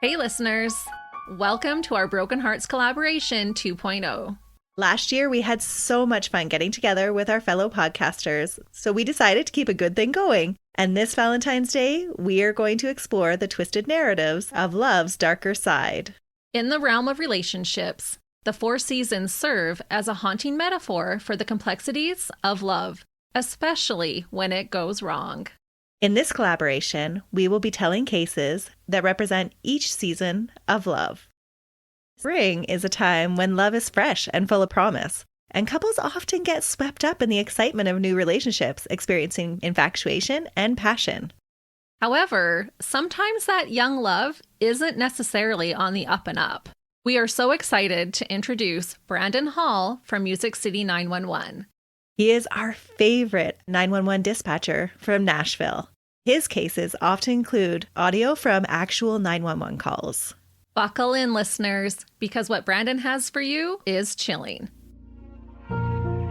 Hey listeners, welcome to our Broken Hearts Collaboration 2.0. Last year, we had so much fun getting together with our fellow podcasters, so we decided to keep a good thing going. And this Valentine's Day, we are going to explore the twisted narratives of love's darker side. In the realm of relationships, the 4 seasons serve as a haunting metaphor for the complexities of love, especially when it goes wrong. In this collaboration, we will be telling cases that represent each season of love. Spring is a time when love is fresh and full of promise, and couples often get swept up in the excitement of new relationships, experiencing infatuation and passion. However, sometimes that young love isn't necessarily on the up and up. We are so excited to introduce Brandon Hall from Music City 911. He is our favorite 911 dispatcher from Nashville. His cases often include audio from actual 911 calls. Buckle in, listeners, because what Brandon has for you is chilling.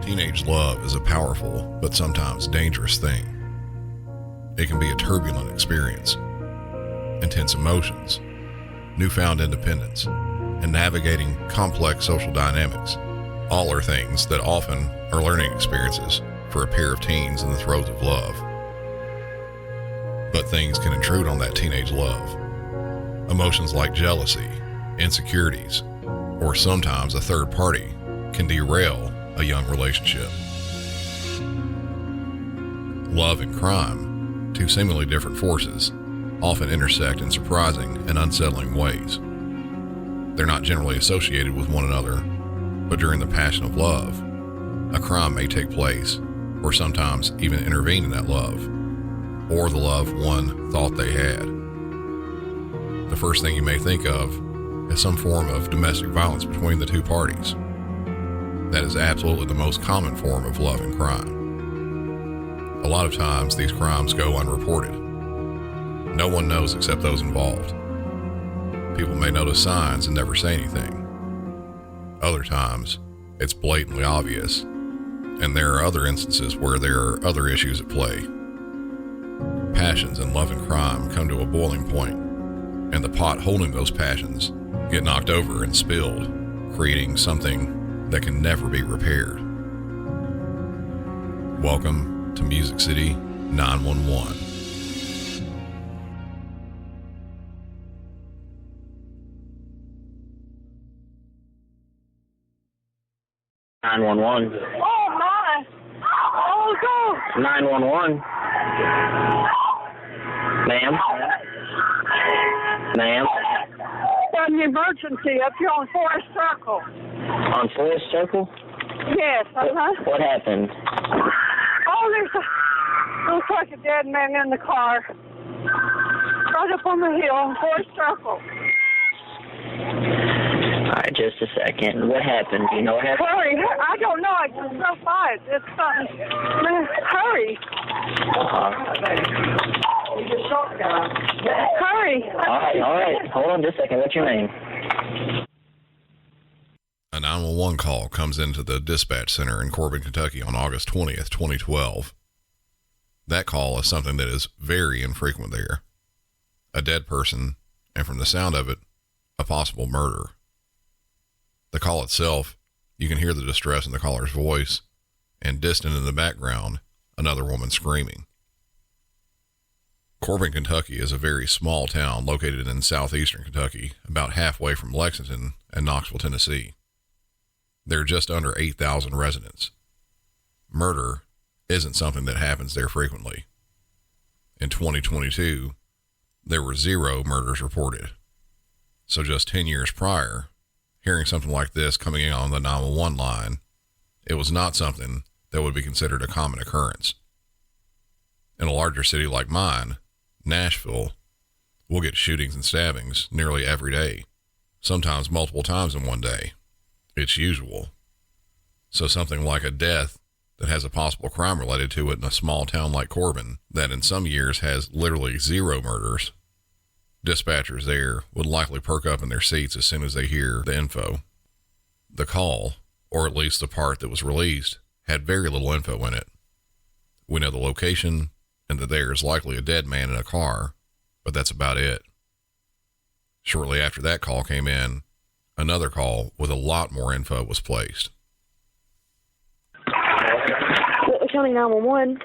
Teenage love is a powerful but sometimes dangerous thing. It can be a turbulent experience, intense emotions, newfound independence, and navigating complex social dynamics. All are things that often are learning experiences for a pair of teens in the throes of love. But things can intrude on that teenage love. Emotions like jealousy, insecurities, or sometimes a third party can derail a young relationship. Love and crime, 2 seemingly different forces, often intersect in surprising and unsettling ways. They're not generally associated with one another, but during the passion of love, a crime may take place, or sometimes even intervene in that love, or the love one thought they had. The first thing you may think of is some form of domestic violence between the 2 parties. That is absolutely the most common form of love and crime. A lot of times these crimes go unreported. No one knows except those involved. People may notice signs and never say anything. Other times, it's blatantly obvious, and there are other instances where there are other issues at play. Passions in love and crime come to a boiling point, and the pot holding those passions get knocked over and spilled, creating something that can never be repaired. Welcome to Music City 911. Oh my! Oh God! 911. Ma'am? Ma'am? An emergency up here on Forest Circle. On Forest Circle? Yes, What happened? Oh, looks like a dead man in the car. Right up on the hill on Forest Circle. All right, just a second. What happened? Do you know what happened? Hurry! I don't know. I just so fast. It's something. Man, hurry! Hurry! All right. Hold on just a second. What's your name? A 911 call comes into the dispatch center in Corbin, Kentucky on August 20th, 2012. That call is something that is very infrequent there. A dead person, and from the sound of it, a possible murder. The call itself, you can hear the distress in the caller's voice, and distant in the background, another woman screaming. Corbin, Kentucky is a very small town located in southeastern Kentucky, about halfway from Lexington and Knoxville, Tennessee. There are just under 8,000 residents. Murder isn't something that happens there frequently. In 2022, there were 0 murders reported. So just 10 years prior, hearing something like this coming in on the 911 line, it was not something that would be considered a common occurrence. In a larger city like mine, Nashville, we'll get shootings and stabbings nearly every day, sometimes multiple times in one day. It's usual. So something like a death that has a possible crime related to it in a small town like Corbin, that in some years has literally 0 murders, dispatchers there would likely perk up in their seats as soon as they hear the info. The call, or at least the part that was released, had very little info in it. We know the location and that there is likely a dead man in a car, but that's about it. Shortly after that call came in, another call with a lot more info was placed. County 911.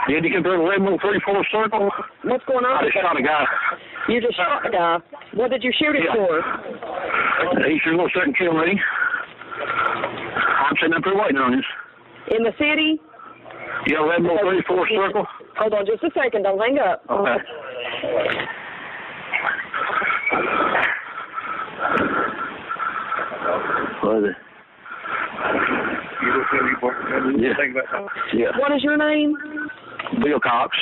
Yeah, you can do 1134 circle. What's going on? I just shot a guy. You just shot a guy. What did you shoot it for? He sure looks like he kill me. I'm sitting up there waiting on this. In the city? Yeah, 1134 circle. Hold on just a second. Don't hang up. Okay. What is it? Yeah. What is your name? Bill Cox.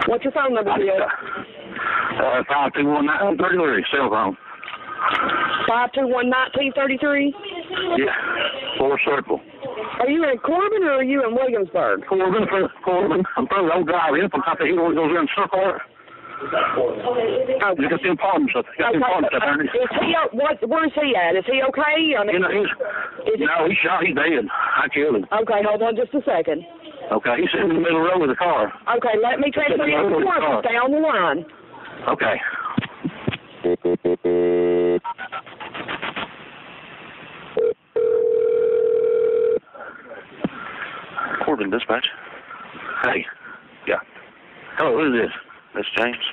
What's your phone number, Bill? 521-1933, cell phone. 521-1933? Yeah, 4 circle. Are you in Corbin or are you in Williamsburg? Corbin. I'm probably old drive in from top of the hill. It goes around the circle. Okay. You got the apartment stuff. Got the apartment stuff there. Is he, where is he at? Is he okay? I mean, no, he's shot. He's dead. I killed him. Okay, hold on just a second. Okay, he's sitting in the middle of the road with a car. Okay, let me transfer you to the car. Stay on the line. Okay. Corbin Dispatch. Hey. Yeah. Hello, who is this? That's James.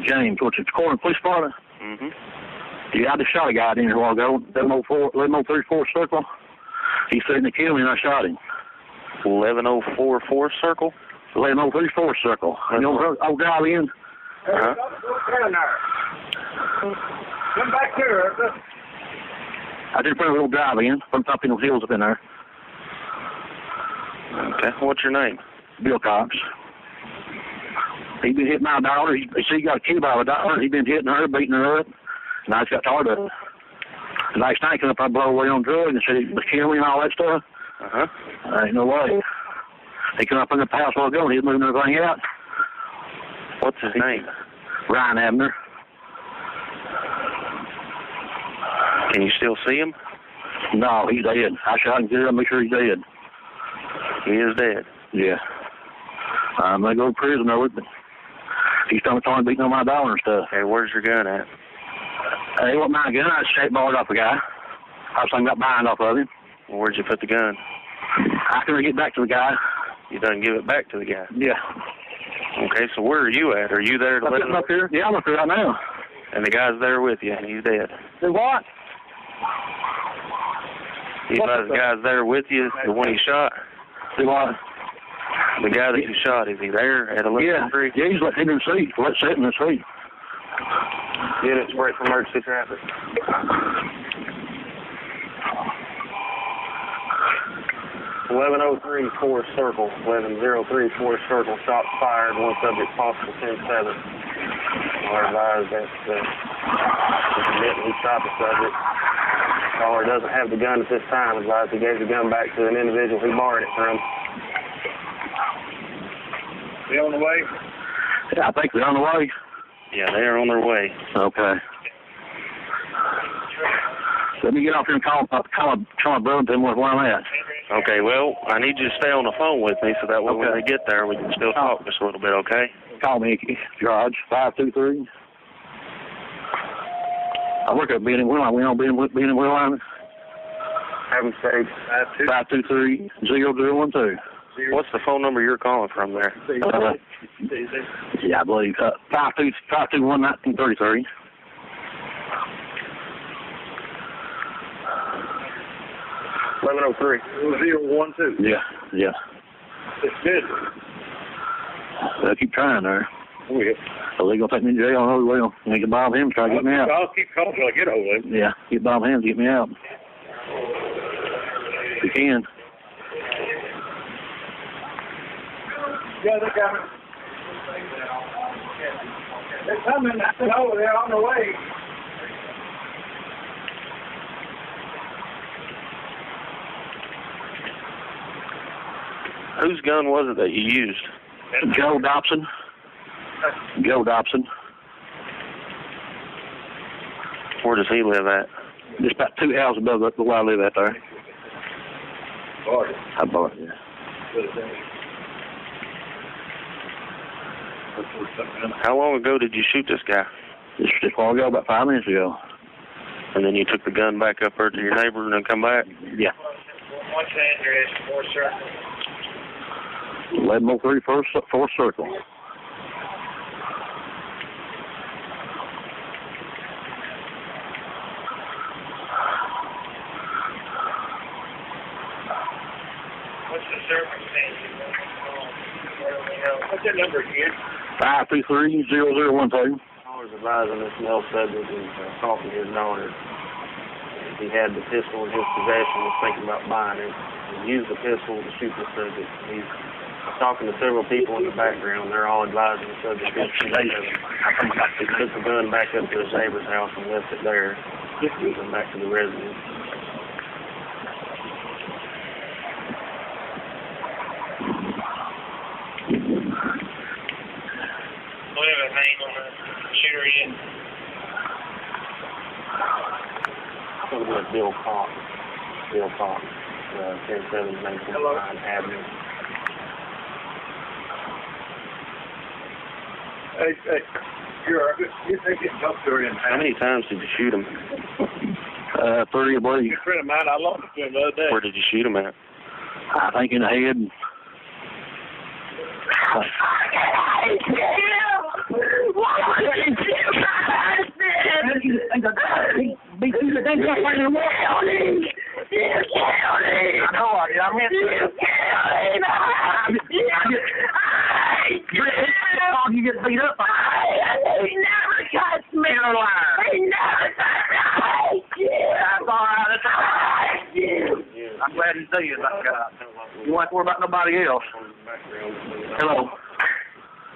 James, what's it? Corbin Police Department? Mm-hmm. Yeah, I just shot a guy in here a while ago. 1134 circle. He threatened to kill me and I shot him. 11044 circle? 1134 circle. You know, I'll drive in. Uh-huh. Come back here. I just put a little drive in from top of those hills up in there. Okay. What's your name? Bill Cox. He been hitting my daughter. He got a kid by a daughter. He been hitting her, beating her up. And I just got tired of it. The next night, came up, I blow away on drugs and said he was killing me and all that stuff. Uh-huh. Ain't no way. He come up in the house while ago and he was moving everything out. What's his name? Ryan Abner. Can you still see him? No, he's dead. I shot him good. I'll make sure he's dead. He is dead. Yeah. I'm going to go to prison over it, but he's still trying to beating on my daughter and stuff. Hey, where's your gun at? Hey, what my gun? I straight balled off a guy. I got behind off of him. Well, where'd you put the gun? I couldn't get back to the guy. You done give it back to the guy? Yeah. Okay, so where are you at? Are you there to let him? Up here? Yeah, I'm up here right now. And the guy's there with you, and he's dead. Do what? The guy's there with you, the one he shot? Do what? The guy that you shot, is he there at 11:03? Yeah, he's in the seat. Let's sit in the seat. Units break for emergency traffic. 11:03 circle. 11:03 circle. Shots fired. One subject possible 10-7. We're advised that he shot the subject. Caller doesn't have the gun at this time. Advised he gave the gun back to an individual who borrowed it from. They on the way? Yeah, I think they're on the way. Yeah, they are on their way. Okay. Let me get off here and call my brother and tell him where I'm at. Okay, well, I need you to stay on the phone with me so that way when they get there, we can still talk just a little bit, okay? Call me, Garage, 523. I work at Benny Wheeline. We know Benny Wheeline. Have him say 523-0012. What's the phone number you're calling from there? Yeah, I believe. 521-1933. $11:03. 0012. Yeah. It's good. I'll keep trying there. Oh, yeah. So they're going to take me to jail. Oh, well. You can Bob him try to get me out. I'll keep calling till I get over there. Yeah, get Bob him to get me out. If you can. Yeah, they're coming. They're coming. No, they're on the way. Whose gun was it that you used? Joe Dobson. Where does he live at? Just about 2 houses above where I live at there. I bought it, yeah. How long ago did you shoot this guy? Just a while ago, about 5 minutes ago. And then you took the gun back up there to your neighbor and then come back? Yeah. What's the address, 4th Circle? 1103 4th Circle. What's the circumstance? What's that number again? 523-0012. I was advising this Mel Sedgwick was talking to his daughter. He had the pistol in his possession, was thinking about buying it. He used the pistol to shoot the subject. He's talking to several people in the background. They're all advising the subject. He took the gun back up to his neighbor's house and left it there. Went back to the residence. Do we have a name on the shooter yet? It's going to be a Bill Cox. Bill Cox, 10719 Avenue. Hey, you think it's up there in How many times did you shoot him? 30, I believe. A friend of mine, I lost it to him the other day. Where did you shoot him at? I think in the head. You get beat up. He never touched me alive. He never touched me. That's all right. I'm glad you see it, that guy. You won't have to worry about nobody else. Hello.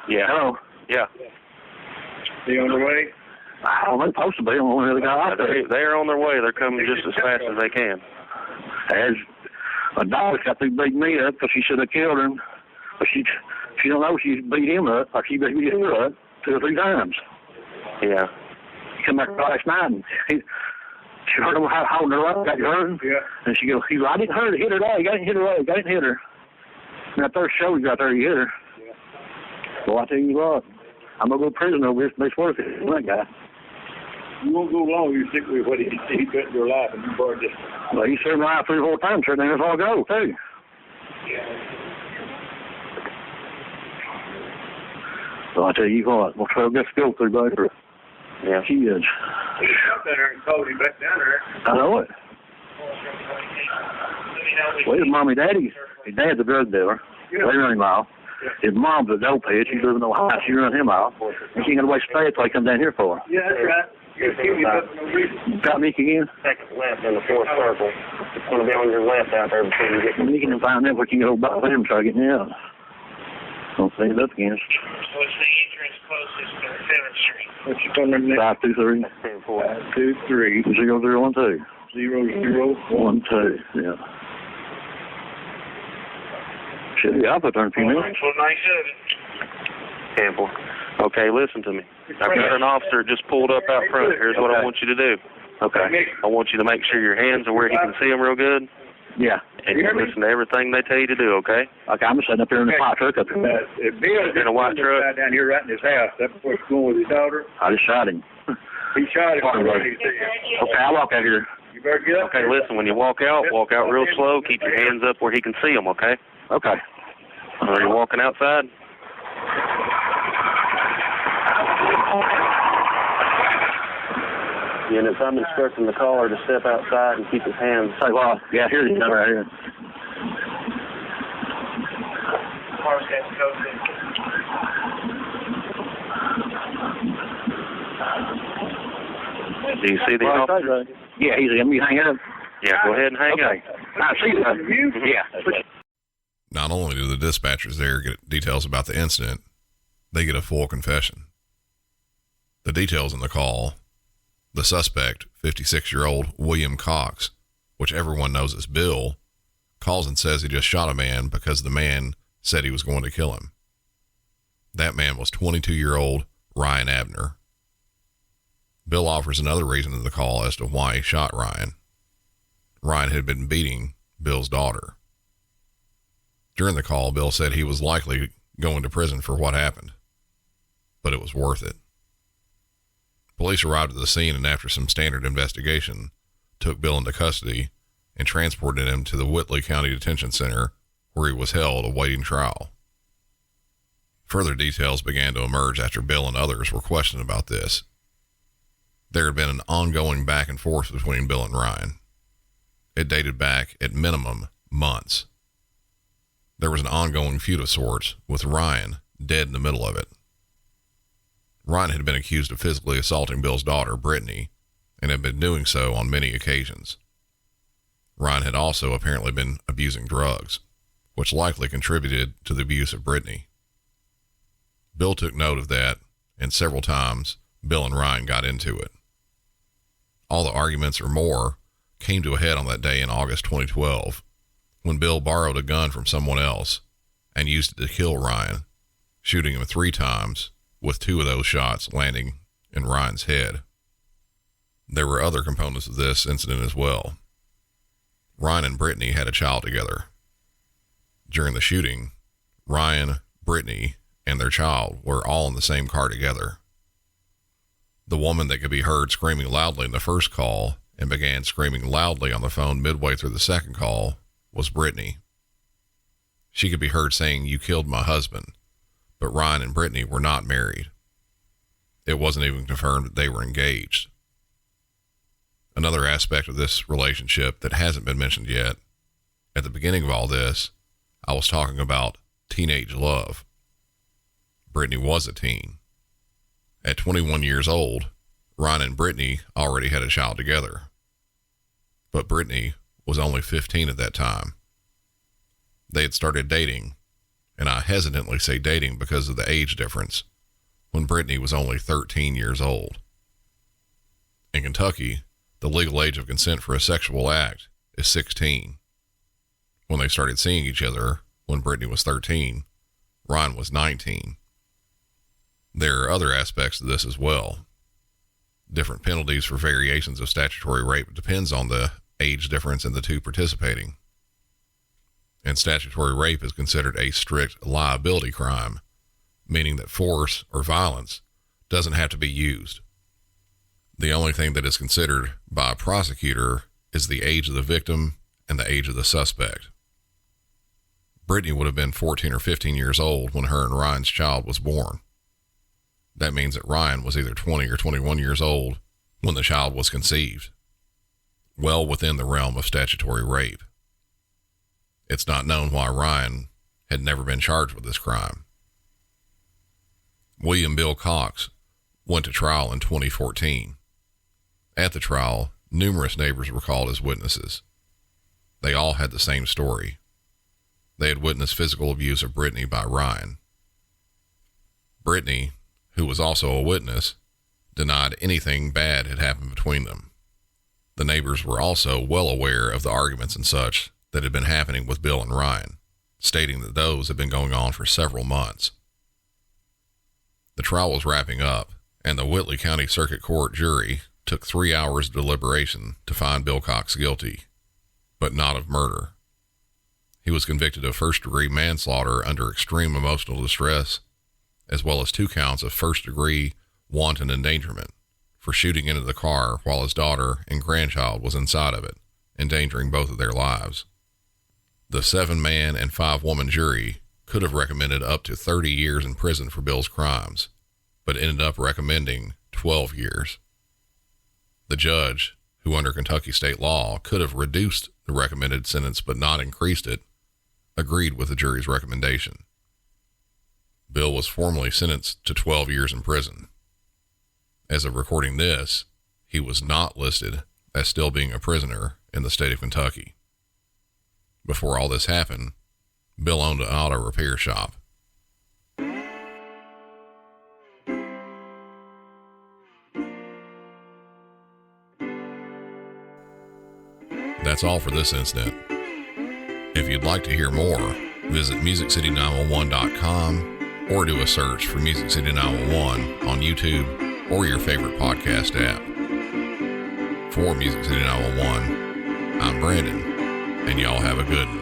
Yeah. Hello. Yeah. He on the way? I don't know, they're supposed to be. I don't know where they got out there. They're on their way. They're coming just as fast as they can. There's a dog got to beat me up because she should have killed him. But she don't know she beat him up or she beat her up 2 or 3 times. Yeah. He come back last night and she heard him holding her up, got hurt. Yeah. And she goes, I didn't hurt her, hit her leg. I didn't hit her leg. I didn't hit her. And that first show right there, you hit her. Yeah. Well, I tell you what, I'm going to go to prison over this. It's worth it. That guy. You won't go long. You stick with what he put in your life and you burned it. Well, he served my life 3 or 4 times. Sure, that's all I go, too. So I tell you what, we'll try to get go through later. Yeah. She is. He jumped down there and called him back down there. I know it. Well, his mommy, daddy, his dad's a drug dealer. They run him off. His mom's a dope head. She's living in Ohio. She run him off. And she ain't gonna waste space till he come down here for her. Yeah, that's right. Got Nick again? Second left in the 4th circle. It's going to be on your left out there before you get Nick can find out what you can go back with him and try to get me out. Don't say it up against. So it's the entrance closest to 7th Street. What's your phone number next? 523 523 0012. 0012. Yeah. Should be out there in a few minutes. Well, nice of it. Campbell. Okay, listen to me. I've got an officer just pulled up out front. Here's what I want you to do. Okay. I want you to make sure your hands are where he can see them real good. Yeah. And you listen to everything they tell you to do, okay? Okay, I'm sitting up here in the white truck up here. Bill's in a white truck down here right in his house. That's where he's going with his daughter. I just shot him. He shot him. Okay, I'll walk out here. You better get up. Okay, listen, when you walk out real slow. Keep your hands up where he can see them, okay? Okay. Are you walking outside? Yeah, and if I'm instructing the caller to step outside and keep his hands... Say, well, yeah, here's the number right here. Do you see the officer? Yeah, he's going to be hanging up. Yeah, go ahead and hang Okay. I see you. Yeah. Not only do the dispatchers there get details about the incident, they get a full confession. The details in the call: the suspect, 56-year-old William Cox, which everyone knows as Bill, calls and says he just shot a man because the man said he was going to kill him. That man was 22-year-old Ryan Abner. Bill offers another reason in the call as to why he shot Ryan. Ryan had been beating Bill's daughter. During the call, Bill said he was likely going to prison for what happened, but it was worth it. Police arrived at the scene and after some standard investigation, took Bill into custody and transported him to the Whitley County Detention Center where he was held awaiting trial. Further details began to emerge after Bill and others were questioned about this. There had been an ongoing back and forth between Bill and Ryan. It dated back, at minimum, months. There was an ongoing feud of sorts, with Ryan dead in the middle of it. Ryan had been accused of physically assaulting Bill's daughter, Brittany, and had been doing so on many occasions. Ryan had also apparently been abusing drugs, which likely contributed to the abuse of Brittany. Bill took note of that, and several times Bill and Ryan got into it. All the arguments or more came to a head on that day in August 2012, when Bill borrowed a gun from someone else and used it to kill Ryan, shooting him 3 times, with 2 of those shots landing in Ryan's head. There were other components of this incident as well. Ryan and Brittany had a child together. During the shooting, Ryan, Brittany, and their child were all in the same car together. The woman that could be heard screaming loudly in the first call and began screaming loudly on the phone midway through the second call was Brittany. She could be heard saying, "You killed my husband," but Ryan and Brittany were not married. It wasn't even confirmed that they were engaged. Another aspect of this relationship that hasn't been mentioned yet, at the beginning of all this, I was talking about teenage love. Brittany was a teen. At 21 years old, Ryan and Brittany already had a child together. But Brittany was only 15 at that time. They had started dating, and I hesitantly say dating because of the age difference, when Brittany was only 13 years old. In Kentucky, the legal age of consent for a sexual act is 16. When they started seeing each other, when Brittany was 13, Ryan was 19. There are other aspects to this as well. Different penalties for variations of statutory rape depends on the age difference in the two participating. And statutory rape is considered a strict liability crime, meaning that force or violence doesn't have to be used. The only thing that is considered by a prosecutor is the age of the victim and the age of the suspect. Brittany would have been 14 or 15 years old when her and Ryan's child was born. That means that Ryan was either 20 or 21 years old when the child was conceived, well within the realm of statutory rape. It's not known why Ryan had never been charged with this crime. William Bill Cox went to trial in 2014. At the trial, numerous neighbors were called as witnesses. They all had the same story. They had witnessed physical abuse of Brittany by Ryan. Brittany, who was also a witness, denied anything bad had happened between them. The neighbors were also well aware of the arguments and such that had been happening with Bill and Ryan, stating that those had been going on for several months. The trial was wrapping up, and the Whitley County Circuit Court jury took 3 hours of deliberation to find Bill Cox guilty, but not of murder. He was convicted of first-degree manslaughter under extreme emotional distress, as well as 2 counts of first-degree wanton endangerment for shooting into the car while his daughter and grandchild was inside of it, endangering both of their lives. The 7-man and 5-woman jury could have recommended up to 30 years in prison for Bill's crimes, but ended up recommending 12 years. The judge, who under Kentucky state law could have reduced the recommended sentence but not increased it, agreed with the jury's recommendation. Bill was formally sentenced to 12 years in prison. As of recording this, he was not listed as still being a prisoner in the state of Kentucky. Before all this happened, Bill owned an auto repair shop. That's all for this incident. If you'd like to hear more, visit MusicCity911.com or do a search for Music City 911 on YouTube or your favorite podcast app. For Music City 911, I'm Brandon, and y'all have a good one.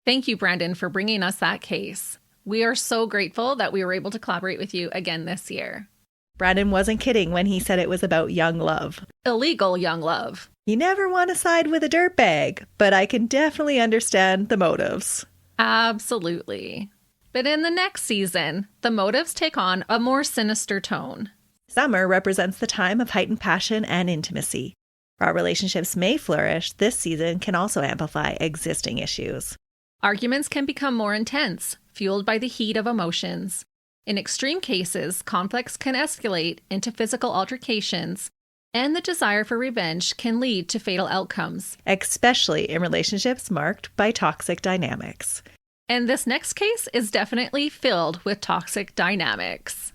Thank you, Brandon, for bringing us that case. We are so grateful that we were able to collaborate with you again this year. Brandon wasn't kidding when he said it was about young love. Illegal young love. You never want to side with a dirtbag, but I can definitely understand the motives. Absolutely. But in the next season, the motives take on a more sinister tone. Summer represents the time of heightened passion and intimacy. While relationships may flourish, this season can also amplify existing issues. Arguments can become more intense, fueled by the heat of emotions. In extreme cases, conflicts can escalate into physical altercations, and the desire for revenge can lead to fatal outcomes. Especially in relationships marked by toxic dynamics. And this next case is definitely filled with toxic dynamics.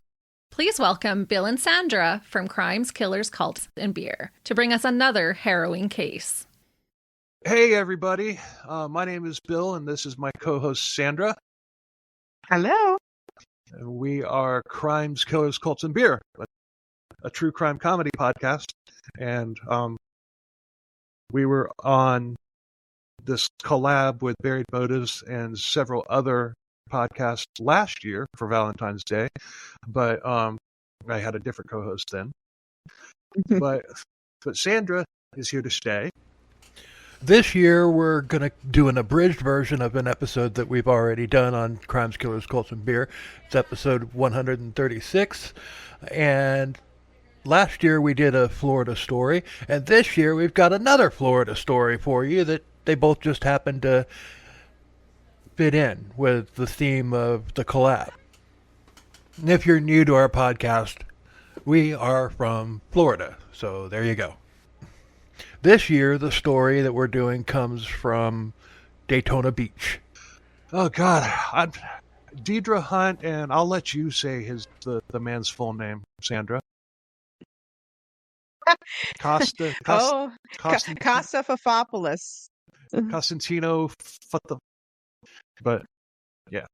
Please welcome Bill and Sandra from Crimes, Killers, Cults, and Beer to bring us another harrowing case. Hey, everybody. My name is Bill, and this is my co-host, Sandra. Hello. And we are Crimes, Killers, Cults, and Beer, a true crime comedy podcast. And we were on this collab with Buried Motives and several other podcasts last year for Valentine's Day, but I had a different co-host then. but Sandra is here to stay. This year, we're going to do an abridged version of an episode that we've already done on Crimes, Killers, Cults, and Beer. It's episode 136. And last year, we did a Florida story. And this year, we've got another Florida story for you that they both just happen to fit in with the theme of the collab. And if you're new to our podcast, we are from Florida. So there you go. This year, the story that we're doing comes from Daytona Beach. Oh, God. Deidre Hunt, and I'll let you say the man's full name, Sandra. Costa Fafopoulos. Costantino, but yeah.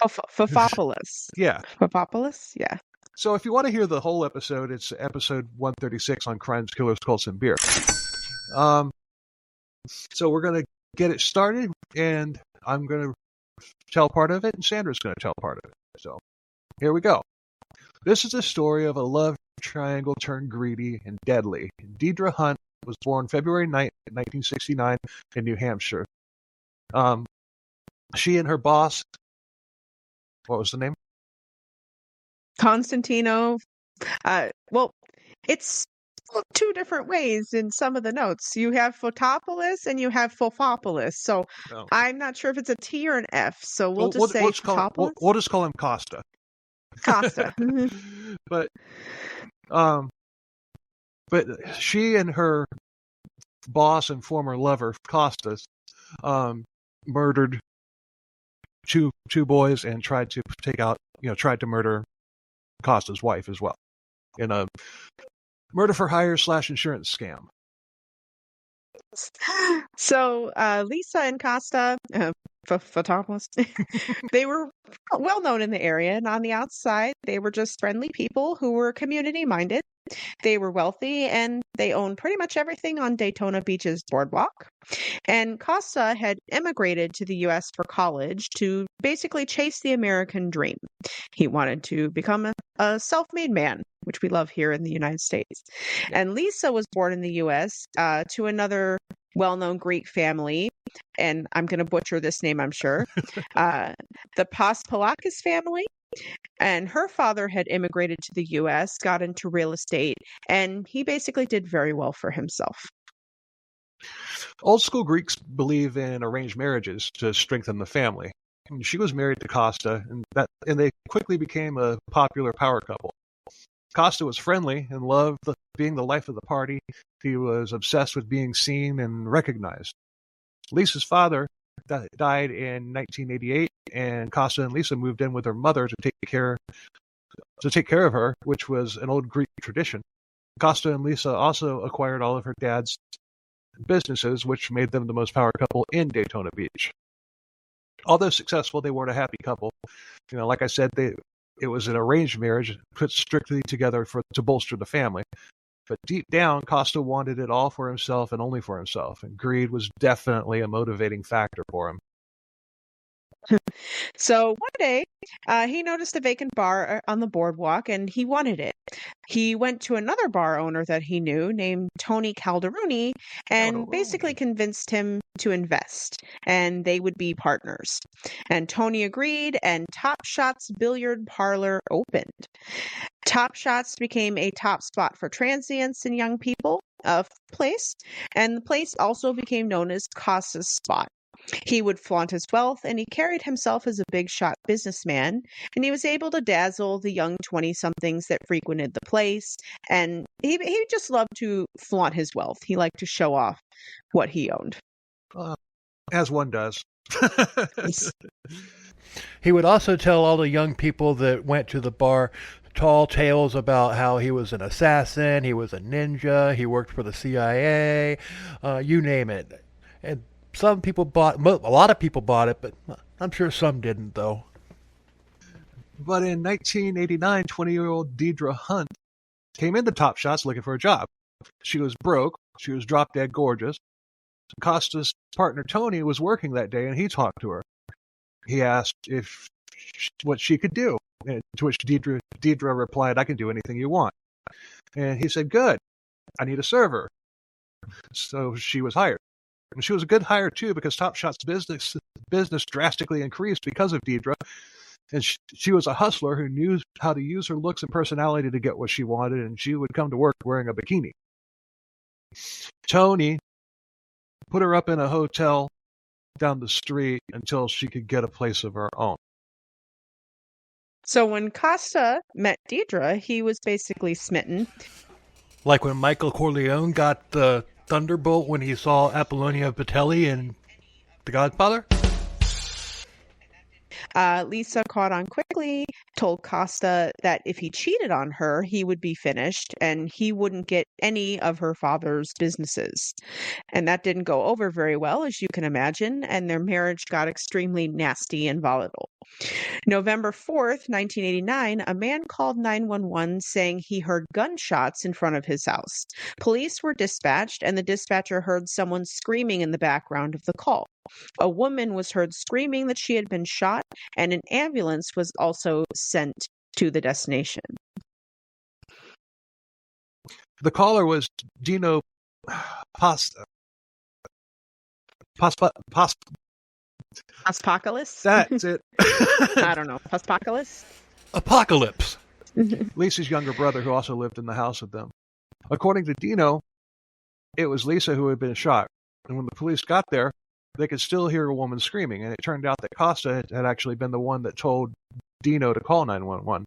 Fafopoulos. Yeah. Fafopoulos? Yeah. So if you want to hear the whole episode, it's episode 136 on Crimes, Killers, Cults, and Beer. So we're going to get it started, and I'm going to tell part of it, and Sandra's going to tell part of it. So here we go. This is a story of a love triangle turned greedy and deadly. Deidre Hunt was born February 9th, 1969 in New Hampshire. She and her boss, what was the name? Constantino. Well, it's two different ways in some of the notes. You have Fotopoulos and you have Fofopoulos. So I'm not sure if it's a T or an F. So we'll just say Fotopoulos. We'll just call him Costa. Costa. But she and her boss and former lover, Costas, murdered two boys and tried to murder Costa's wife as well in a murder for hire / insurance scam. So Lisa and Costa, Fotopoulos, they were well known in the area, and on the outside, they were just friendly people who were community minded. They were wealthy, and they owned pretty much everything on Daytona Beach's boardwalk. And Costa had immigrated to the U.S. for college to basically chase the American dream. He wanted to become a self-made man, which we love here in the United States. And Lisa was born in the U.S. To another well-known Greek family, and I'm going to butcher this name, I'm sure, the Paspalakis family. And her father had immigrated to the U.S., got into real estate, and he basically did very well for himself. Old school Greeks believe in arranged marriages to strengthen the family. She was married to Costa, and they quickly became a popular power couple. Costa was friendly and loved being the life of the party. He was obsessed with being seen and recognized. Lisa's father died in 1988, and Costa and Lisa moved in with her mother to take care of her, which was an old Greek tradition. Costa and Lisa also acquired all of her dad's businesses, which made them the most power couple in Daytona Beach. Although successful, they weren't a happy couple. Like I said, it was an arranged marriage put strictly together to bolster the family. But deep down, Costa wanted it all for himself and only for himself, and greed was definitely a motivating factor for him. So one day, he noticed a vacant bar on the boardwalk and he wanted it. He went to another bar owner that he knew named Tony Calderoni and basically convinced him to invest and they would be partners. And Tony agreed and Top Shots Billiard Parlor opened. Top Shots became a top spot for transients and young people of the place, and the place also became known as Costa's Spot. He would flaunt his wealth, and he carried himself as a big shot businessman, and he was able to dazzle the young 20-somethings that frequented the place, and he just loved to flaunt his wealth. He liked to show off what he owned. As one does. He would also tell all the young people that went to the bar tall tales about how he was an assassin, he was a ninja, he worked for the CIA, you name it. And some people a lot of people bought it, but I'm sure some didn't, though. But in 1989, 20-year-old Deidre Hunt came into Top Shots looking for a job. She was broke. She was drop dead gorgeous. Costa's partner Tony was working that day, and he talked to her. He asked what she could do, and to which Deidre replied, "I can do anything you want." And he said, "Good. I need a server." So she was hired. And she was a good hire, too, because Top Shot's business drastically increased because of Deidre. And she was a hustler who knew how to use her looks and personality to get what she wanted, and she would come to work wearing a bikini. Tony put her up in a hotel down the street until she could get a place of her own. So when Costa met Deidre, he was basically smitten. Like when Michael Corleone got the thunderbolt when he saw Apollonia Vitelli in The Godfather? Lisa caught on quickly, told Costa that if he cheated on her, he would be finished and he wouldn't get any of her father's businesses. And that didn't go over very well, as you can imagine, and their marriage got extremely nasty and volatile. November 4th, 1989, a man called 911 saying he heard gunshots in front of his house. Police were dispatched, and the dispatcher heard someone screaming in the background of the call. A woman was heard screaming that she had been shot, and an ambulance was also sent to the destination. The caller was Dino Pasta. Apocalypse? That's it. I don't know. Apocalypse? Apocalypse. Lisa's younger brother, who also lived in the house with them. According to Dino, it was Lisa who had been shot. And when the police got there, they could still hear a woman screaming. And it turned out that Costa had actually been the one that told Dino to call 911.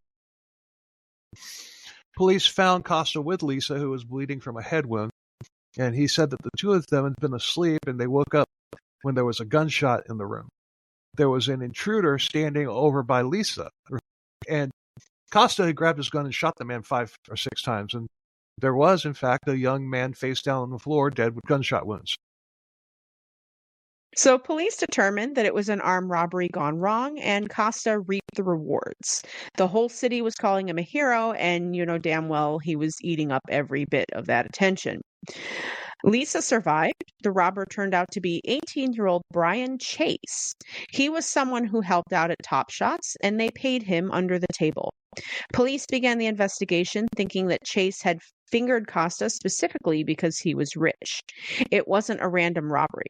Police found Costa with Lisa, who was bleeding from a head wound. And he said that the two of them had been asleep and they woke up when there was a gunshot in the room. There was an intruder standing over by Lisa. And Costa had grabbed his gun and shot the man 5 or 6 times. And there was, in fact, a young man face down on the floor, dead with gunshot wounds. So police determined that it was an armed robbery gone wrong, and Costa reaped the rewards. The whole city was calling him a hero, and you know damn well he was eating up every bit of that attention. Lisa survived. The robber turned out to be 18-year-old Brian Chase. He was someone who helped out at Top Shots, and they paid him under the table. Police began the investigation thinking that Chase had fingered Costa specifically because he was rich. It wasn't a random robbery.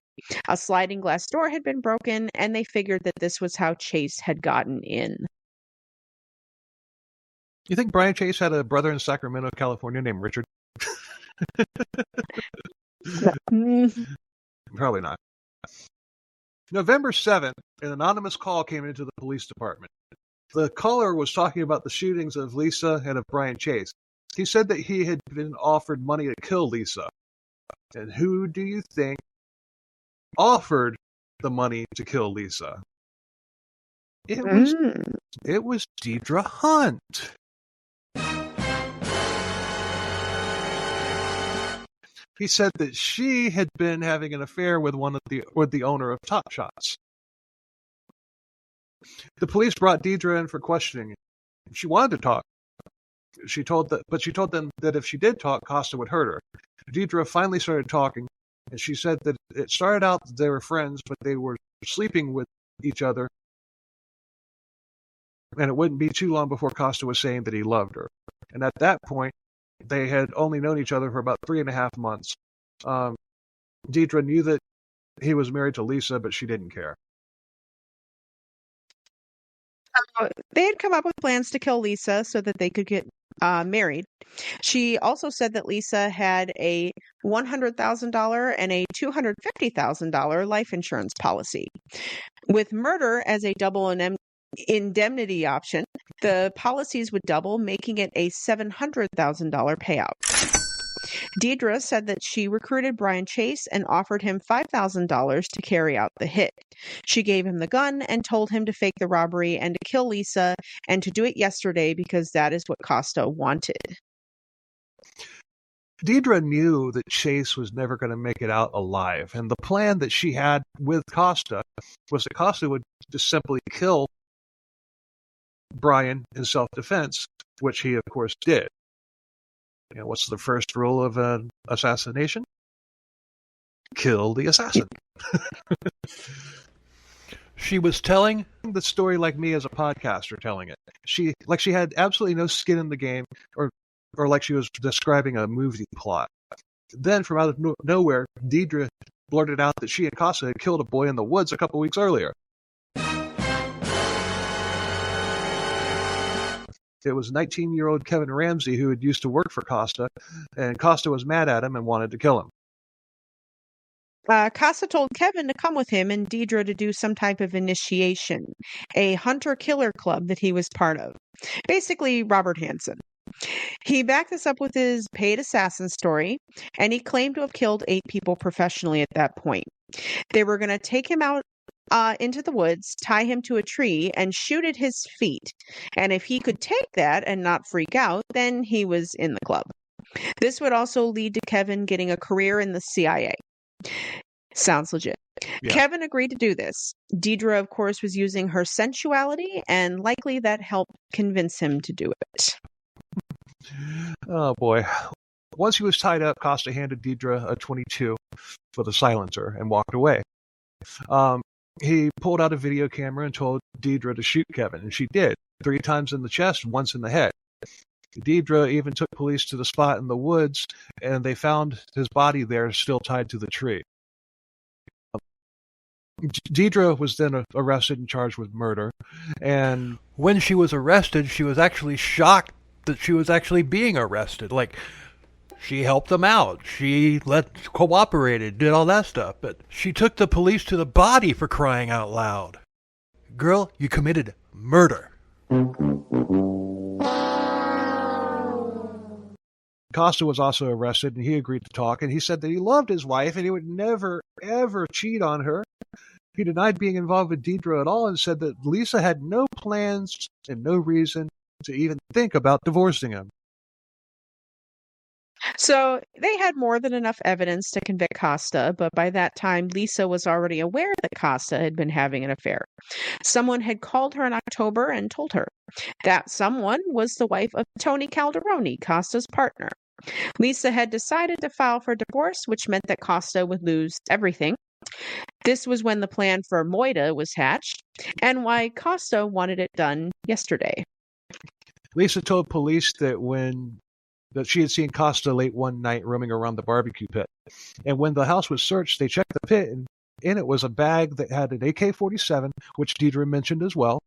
A sliding glass door had been broken, and they figured that this was how Chase had gotten in. You think Brian Chase had a brother in Sacramento, California named Richard? Probably not. November 7th, an anonymous call came into the police department. The caller was talking about the shootings of Lisa and of Brian Chase. He said that he had been offered money to kill Lisa. And who do you think offered the money to kill Lisa? It was Deidre Hunt. He said that she had been having an affair with the owner of Top Shots. The police brought Deidre in for questioning. She wanted to talk. She told them that if she did talk, Costa would hurt her. Deidre finally started talking, and she said that it started out that they were friends, but they were sleeping with each other and it wouldn't be too long before Costa was saying that he loved her. And at that point, they had only known each other for about 3.5 months. Deidre knew that he was married to Lisa, but she didn't care. They had come up with plans to kill Lisa so that they could get married. She also said that Lisa had a $100,000 and a $250,000 life insurance policy. With murder as a double indemnity option, the policies would double, making it a $700,000 payout. Deidre said that she recruited Brian Chase and offered him $5,000 to carry out the hit. She gave him the gun and told him to fake the robbery and to kill Lisa and to do it yesterday because that is what Costa wanted. Deidre knew that Chase was never going to make it out alive, and the plan that she had with Costa was that Costa would just simply kill Brian in self-defense, which he, of course, did. You know, what's the first rule of an assassination? Kill the assassin. She was telling the story like me as a podcaster telling it. She had absolutely no skin in the game, or like she was describing a movie plot. Then, from out of nowhere, Deidre blurted out that she and Costa had killed a boy in the woods a couple weeks earlier. It was 19-year-old Kevin Ramsey who had used to work for Costa, and Costa was mad at him and wanted to kill him. Costa told Kevin to come with him and Deidre to do some type of initiation, a hunter-killer club that he was part of. Basically, Robert Hansen. He backed this up with his paid assassin story, and he claimed to have killed 8 people professionally at that point. They were going to take him out into the woods, tie him to a tree, and shoot at his feet. And if he could take that and not freak out, then he was in the club. This would also lead to Kevin getting a career in the CIA. Sounds legit. Yeah. Kevin agreed to do this. Deidre, of course, was using her sensuality, and likely that helped convince him to do it. Oh, boy. Once he was tied up, Costa handed Deidre a .22 for the silencer and walked away. He pulled out a video camera and told Deidre to shoot Kevin, and she did, 3 times in the chest, once in the head. Deidre even took police to the spot in the woods, and they found his body there still tied to the tree. Deidre was then arrested and charged with murder, and when she was arrested, she was actually shocked that she was actually being arrested. Like, she helped them out. She cooperated, did all that stuff. But she took the police to the body, for crying out loud. Girl, you committed murder. Costa was also arrested, and he agreed to talk. And he said that he loved his wife, and he would never, ever cheat on her. He denied being involved with Deidre at all and said that Lisa had no plans and no reason to even think about divorcing him. So they had more than enough evidence to convict Costa, but by that time, Lisa was already aware that Costa had been having an affair. Someone had called her in October and told her. That someone was the wife of Tony Calderoni, Costa's partner. Lisa had decided to file for divorce, which meant that Costa would lose everything. This was when the plan for Moida was hatched, and why Costa wanted it done yesterday. Lisa told police that she had seen Costa late one night roaming around the barbecue pit. And when the house was searched, they checked the pit, and in it was a bag that had an AK-47, which Deidre mentioned as well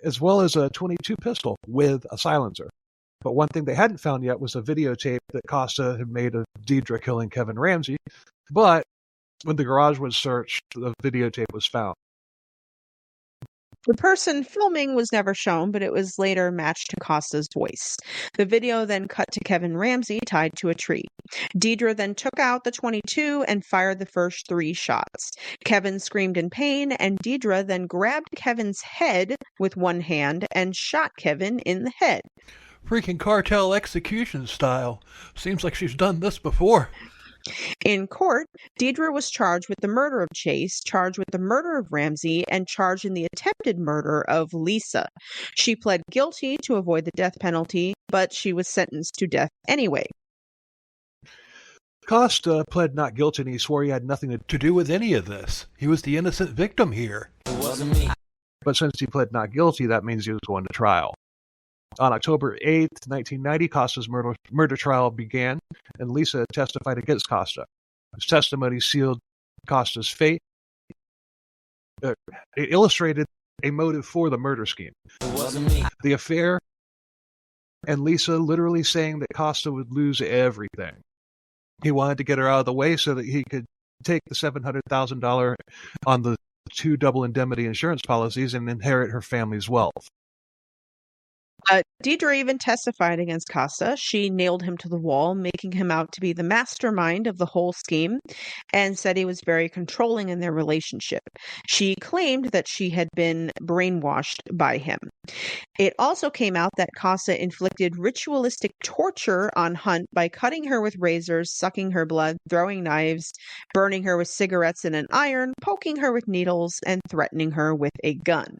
as a .22 pistol with a silencer. But one thing they hadn't found yet was a videotape that Costa had made of Deidre killing Kevin Ramsey. But when the garage was searched, the videotape was found. The person filming was never shown, but it was later matched to Costa's voice. The video then cut to Kevin Ramsey tied to a tree. Deidre then took out the .22 and fired the first 3 shots. Kevin screamed in pain, and Deidre then grabbed Kevin's head with one hand and shot Kevin in the head. Freaking cartel execution style. Seems like she's done this before. In court, Deidre was charged with the murder of Chase, charged with the murder of Ramsey, and charged in the attempted murder of Lisa. She pled guilty to avoid the death penalty, but she was sentenced to death anyway. Costa pled not guilty, and he swore he had nothing to do with any of this. He was the innocent victim here. It wasn't me. But since he pled not guilty, that means he was going to trial. On October 8th, 1990, Costa's murder trial began, and Lisa testified against Costa. His testimony sealed Costa's fate. It illustrated a motive for the murder scheme. The affair, and Lisa literally saying that Costa would lose everything. He wanted to get her out of the way so that he could take the $700,000 on the 2 double indemnity insurance policies and inherit her family's wealth. Deidre even testified against Costa. She nailed him to the wall, making him out to be the mastermind of the whole scheme, and said he was very controlling in their relationship. She claimed that she had been brainwashed by him. It also came out that Costa inflicted ritualistic torture on Hunt by cutting her with razors, sucking her blood, throwing knives, burning her with cigarettes in an iron, poking her with needles, and threatening her with a gun.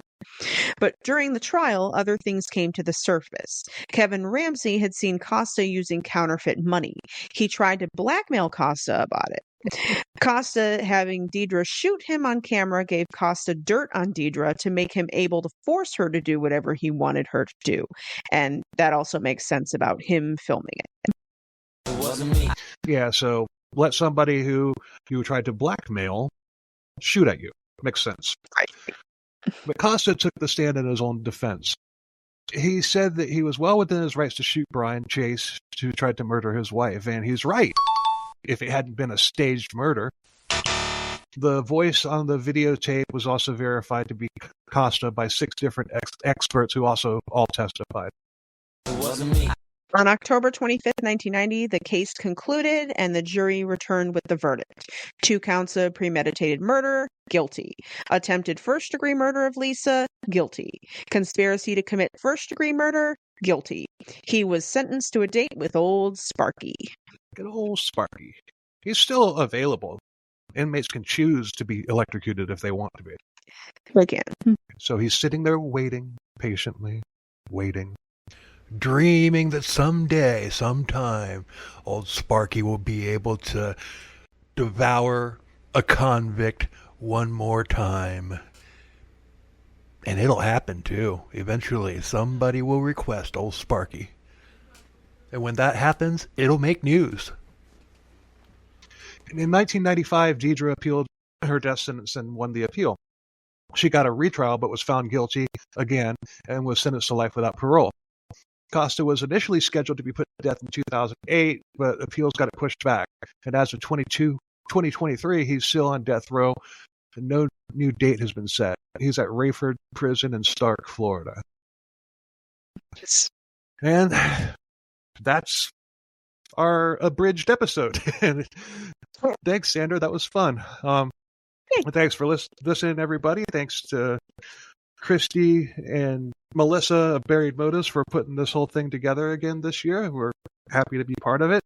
But during the trial, other things came to the surface. Kevin Ramsey had seen Costa using counterfeit money. He tried to blackmail Costa about it. Costa, having Deidre shoot him on camera, gave Costa dirt on Deidre to make him able to force her to do whatever he wanted her to do. And that also makes sense about him filming it. It wasn't me. Yeah, so let somebody who you tried to blackmail shoot at you. Makes sense. Right. But Costa took the stand in his own defense. He said that he was well within his rights to shoot Brian Chase, who tried to murder his wife, and he's right. If it hadn't been a staged murder. The voice on the videotape was also verified to be Costa by 6 different experts who also all testified. It wasn't me. On October 25th, 1990, the case concluded and the jury returned with the verdict. 2 counts of premeditated murder, guilty. Attempted first-degree murder of Lisa, guilty. Conspiracy to commit first-degree murder, guilty. He was sentenced to a date with old Sparky. Good old Sparky. He's still available. Inmates can choose to be electrocuted if they want to be. Again. So he's sitting there waiting, patiently, waiting. Dreaming that someday, sometime, old Sparky will be able to devour a convict one more time. And it'll happen, too. Eventually, somebody will request old Sparky. And when that happens, it'll make news. In 1995, Deidre appealed her death sentence and won the appeal. She got a retrial but was found guilty again and was sentenced to life without parole. Costa was initially scheduled to be put to death in 2008, but appeals got it pushed back. And as of 2023, he's still on death row, and no new date has been set. He's at Rayford Prison in Stark, Florida. And that's our abridged episode. Thanks, Sandra. That was fun. Thanks for listening, everybody. Thanks to Christy and Melissa of Buried Motives for putting this whole thing together again this year. We're happy to be part of it.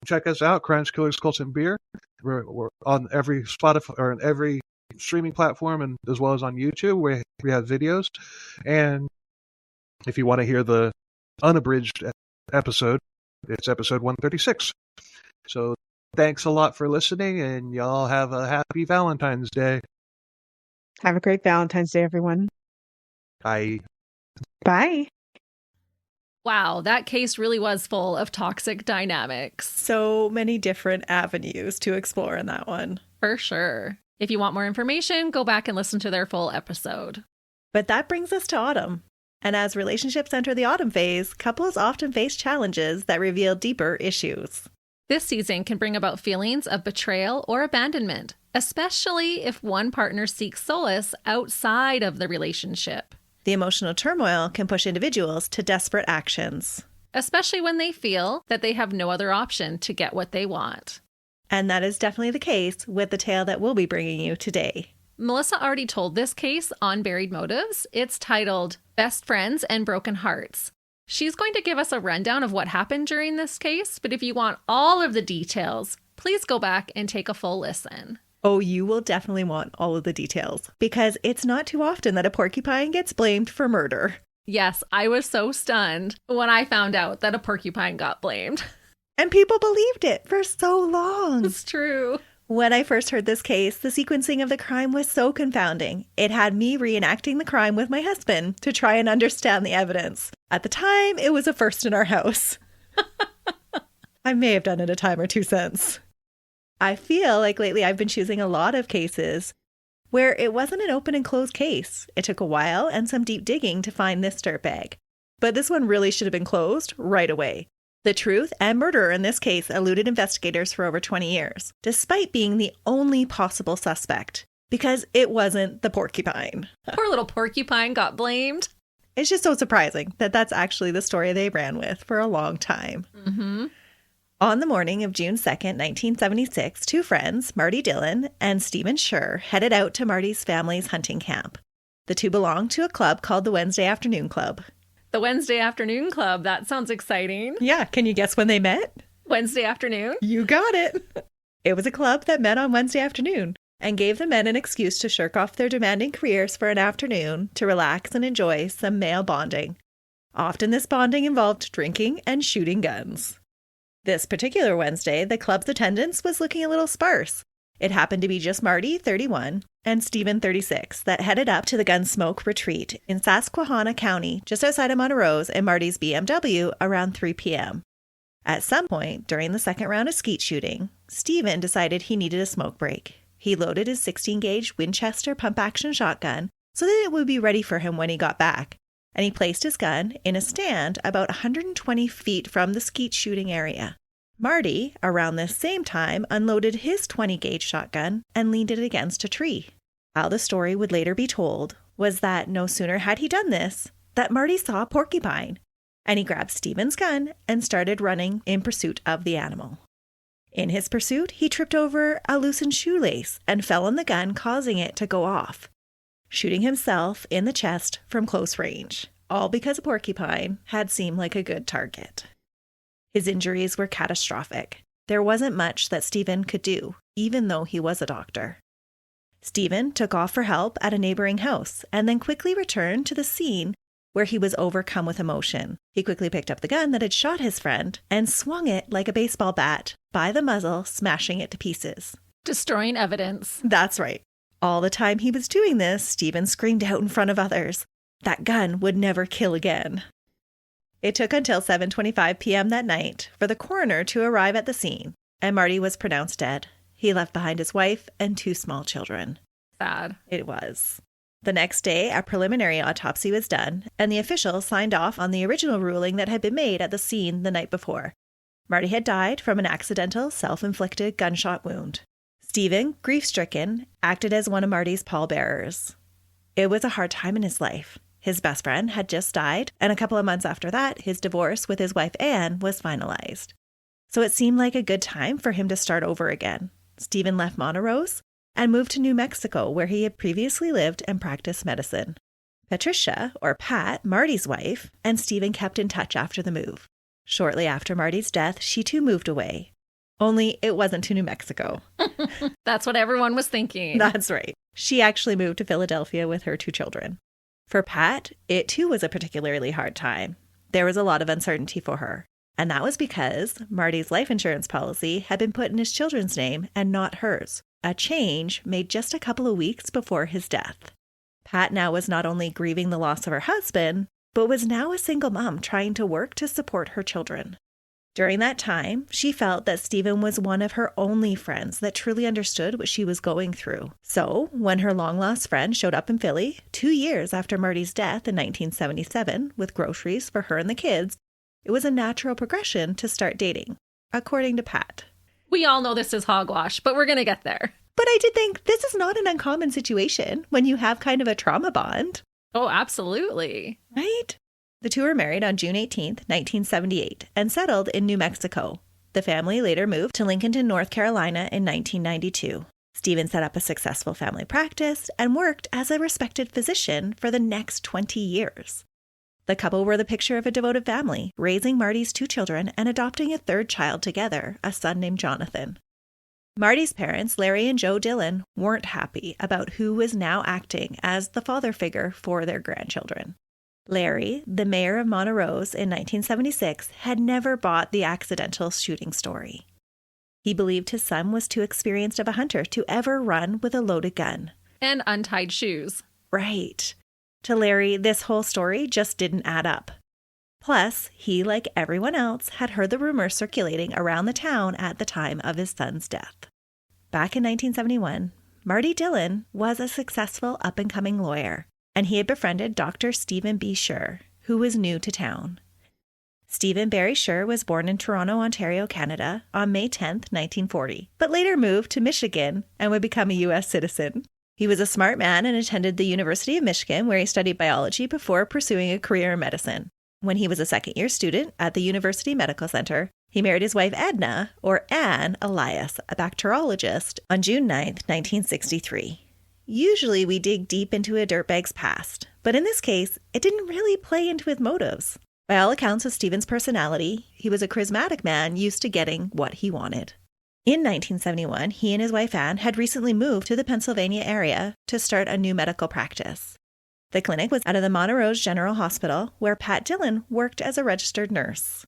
Check us out, Crimes, Killers, Cults, and Beer. We're on every Spotify or on every streaming platform, and as well as on YouTube. We have videos. And if you want to hear the unabridged episode, it's episode 136. So thanks a lot for listening, and y'all have a happy Valentine's Day. Have a great Valentine's Day, everyone. Bye. Bye. Wow, that case really was full of toxic dynamics. So many different avenues to explore in that one. For sure. If you want more information, go back and listen to their full episode. But that brings us to autumn. And as relationships enter the autumn phase, couples often face challenges that reveal deeper issues. This season can bring about feelings of betrayal or abandonment, especially if one partner seeks solace outside of the relationship. The emotional turmoil can push individuals to desperate actions, especially when they feel that they have no other option to get what they want. And that is definitely the case with the tale that we'll be bringing you today. Melissa already told this case on Buried Motives. It's titled Best Friends and Broken Hearts. She's going to give us a rundown of what happened during this case, but if you want all of the details, please go back and take a full listen. Oh, you will definitely want all of the details, because it's not too often that a porcupine gets blamed for murder. Yes, I was so stunned when I found out that a porcupine got blamed. And people believed it for so long. It's true. When I first heard this case, the sequencing of the crime was so confounding. It had me reenacting the crime with my husband to try and understand the evidence. At the time, it was a first in our house. I may have done it a time or two since. I feel like lately I've been choosing a lot of cases where it wasn't an open and closed case. It took a while and some deep digging to find this dirtbag. But this one really should have been closed right away. The truth and murderer in this case eluded investigators for over 20 years, despite being the only possible suspect, because it wasn't the porcupine. Poor little porcupine got blamed. It's just so surprising that that's actually the story they ran with for a long time. Mm-hmm. On the morning of June 2nd, 1976, two friends, Marty Dillon and Stephen Schur, headed out to Marty's family's hunting camp. The two belonged to a club called the Wednesday Afternoon Club. The Wednesday Afternoon Club. That sounds exciting. Yeah. Can you guess when they met? Wednesday afternoon? You got it. It was a club that met on Wednesday afternoon and gave the men an excuse to shirk off their demanding careers for an afternoon to relax and enjoy some male bonding. Often this bonding involved drinking and shooting guns. This particular Wednesday, the club's attendance was looking a little sparse. It happened to be just Marty, 31, and Stephen, 36, that headed up to the Gunsmoke Retreat in Susquehanna County, just outside of Montrose, in Marty's BMW around 3 p.m. At some point during the second round of skeet shooting, Stephen decided he needed a smoke break. He loaded his 16-gauge Winchester pump-action shotgun so that it would be ready for him when he got back, and he placed his gun in a stand about 120 feet from the skeet shooting area. Marty, around this same time, unloaded his 20-gauge shotgun and leaned it against a tree. How the story would later be told was that no sooner had he done this, that Marty saw a porcupine, and he grabbed Stephen's gun and started running in pursuit of the animal. In his pursuit, he tripped over a loosened shoelace and fell on the gun, causing it to go off, shooting himself in the chest from close range, all because a porcupine had seemed like a good target. His injuries were catastrophic. There wasn't much that Stephen could do, even though he was a doctor. Stephen took off for help at a neighboring house and then quickly returned to the scene where he was overcome with emotion. He quickly picked up the gun that had shot his friend and swung it like a baseball bat by the muzzle, smashing it to pieces. Destroying evidence. That's right. All the time he was doing this, Stephen screamed out in front of others, "That gun would never kill again." It took until 7:25 p.m. that night for the coroner to arrive at the scene, and Marty was pronounced dead. He left behind his wife and two small children. Sad. It was. The next day, a preliminary autopsy was done, and the officials signed off on the original ruling that had been made at the scene the night before. Marty had died from an accidental, self-inflicted gunshot wound. Stephen, grief-stricken, acted as one of Marty's pallbearers. It was a hard time in his life. His best friend had just died, and a couple of months after that, his divorce with his wife Anne was finalized. So it seemed like a good time for him to start over again. Stephen left Montrose and moved to New Mexico, where he had previously lived and practiced medicine. Patricia, or Pat, Marty's wife, and Stephen kept in touch after the move. Shortly after Marty's death, she too moved away. Only it wasn't to New Mexico. That's what everyone was thinking. That's right. She actually moved to Philadelphia with her two children. For Pat, it too was a particularly hard time. There was a lot of uncertainty for her, and that was because Marty's life insurance policy had been put in his children's name and not hers, a change made just a couple of weeks before his death. Pat now was not only grieving the loss of her husband, but was now a single mom trying to work to support her children. During that time, she felt that Stephen was one of her only friends that truly understood what she was going through. So, when her long-lost friend showed up in Philly 2 years after Marty's death in 1977 with groceries for her and the kids, it was a natural progression to start dating, according to Pat. We all know this is hogwash, but we're going to get there. But I did think this is not an uncommon situation when you have kind of a trauma bond. Oh, absolutely. Right? The two were married on June 18th, 1978, and settled in New Mexico. The family later moved to Lincolnton, North Carolina in 1992. Stephen set up a successful family practice and worked as a respected physician for the next 20 years. The couple were the picture of a devoted family, raising Marty's two children and adopting a third child together, a son named Jonathan. Marty's parents, Larry and Joe Dillon, weren't happy about who was now acting as the father figure for their grandchildren. Larry, the mayor of Montrose in 1976, had never bought the accidental shooting story. He believed his son was too experienced of a hunter to ever run with a loaded gun. And untied shoes. Right. To Larry, this whole story just didn't add up. Plus, he, like everyone else, had heard the rumors circulating around the town at the time of his son's death. Back in 1971, Marty Dillon was a successful up-and-coming lawyer, and he had befriended Dr. Stephen B. Scher, who was new to town. Stephen Barry Scher was born in Toronto, Ontario, Canada, on May 10, 1940, but later moved to Michigan and would become a U.S. citizen. He was a smart man and attended the University of Michigan, where he studied biology before pursuing a career in medicine. When he was a second-year student at the University Medical Center, he married his wife Edna, or Anne Elias, a bacteriologist, on June 9, 1963. Usually we dig deep into a dirtbag's past, but in this case, it didn't really play into his motives. By all accounts of Stephen's personality, he was a charismatic man used to getting what he wanted. In 1971, he and his wife Anne had recently moved to the Pennsylvania area to start a new medical practice. The clinic was out of the Montrose General Hospital, where Pat Dillon worked as a registered nurse.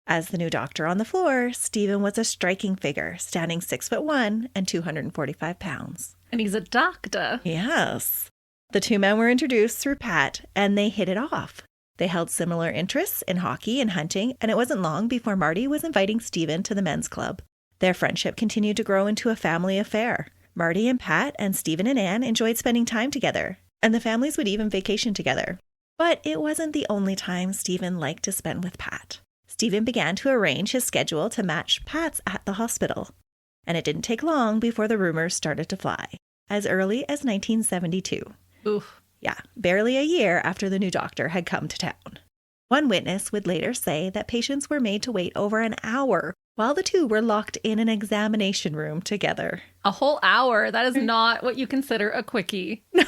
As the new doctor on the floor, Stephen was a striking figure, standing 6'1" and 245 pounds. And he's a doctor. Yes. The two men were introduced through Pat, and they hit it off. They held similar interests in hockey and hunting, and it wasn't long before Marty was inviting Stephen to the men's club. Their friendship continued to grow into a family affair. Marty and Pat and Stephen and Anne enjoyed spending time together, and the families would even vacation together. But it wasn't the only time Stephen liked to spend with Pat. Stephen began to arrange his schedule to match Pat's at the hospital, and it didn't take long before the rumors started to fly, as early as 1972. Oof. Yeah, barely a year after the new doctor had come to town. One witness would later say that patients were made to wait over an hour while the two were locked in an examination room together. A whole hour? That is not what you consider a quickie. No.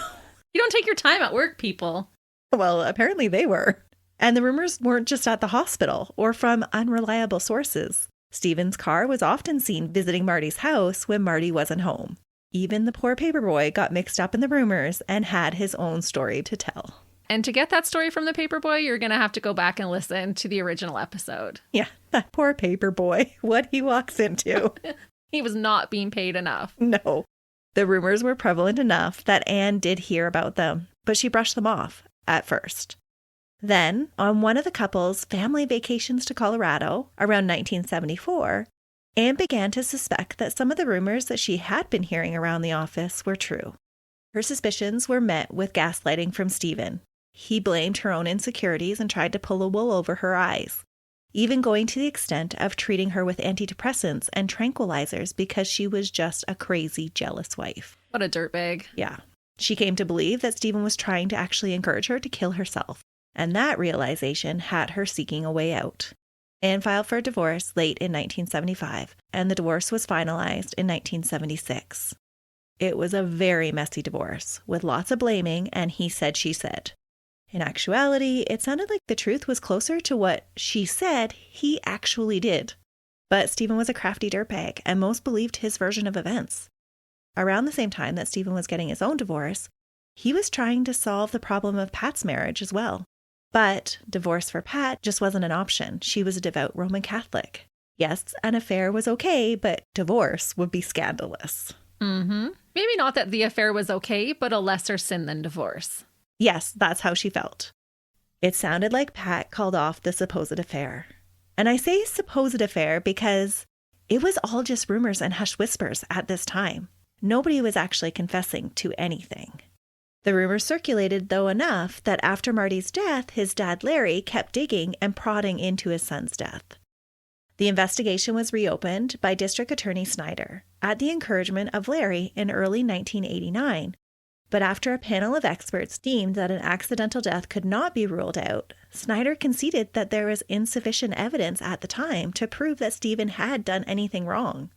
You don't take your time at work, people. Well, apparently they were. And the rumors weren't just at the hospital or from unreliable sources. Stephen's car was often seen visiting Marty's house when Marty wasn't home. Even the poor paperboy got mixed up in the rumors and had his own story to tell. And to get that story from the paperboy, you're going to have to go back and listen to the original episode. Yeah, that poor paperboy, what he walks into. He was not being paid enough. No. The rumors were prevalent enough that Anne did hear about them, but she brushed them off at first. Then, on one of the couple's family vacations to Colorado around 1974, Anne began to suspect that some of the rumors that she had been hearing around the office were true. Her suspicions were met with gaslighting from Stephen. He blamed her own insecurities and tried to pull the wool over her eyes, even going to the extent of treating her with antidepressants and tranquilizers because she was just a crazy, jealous wife. What a dirtbag. Yeah. She came to believe that Stephen was trying to actually encourage her to kill herself, and that realization had her seeking a way out. Anne filed for a divorce late in 1975, and the divorce was finalized in 1976. It was a very messy divorce, with lots of blaming and he said, she said. In actuality, it sounded like the truth was closer to what she said he actually did. But Stephen was a crafty dirtbag, and most believed his version of events. Around the same time that Stephen was getting his own divorce, he was trying to solve the problem of Pat's marriage as well. But divorce for Pat just wasn't an option. She was a devout Roman Catholic. Yes, an affair was okay, but divorce would be scandalous. Mm-hmm. Maybe not that the affair was okay, but a lesser sin than divorce. Yes, that's how she felt. It sounded like Pat called off the supposed affair. And I say supposed affair because it was all just rumors and hushed whispers at this time. Nobody was actually confessing to anything. The rumors circulated, though, enough that after Marty's death, his dad Larry kept digging and prodding into his son's death. The investigation was reopened by District Attorney Snyder at the encouragement of Larry in early 1989. But after a panel of experts deemed that an accidental death could not be ruled out, Snyder conceded that there was insufficient evidence at the time to prove that Stephen had done anything wrong.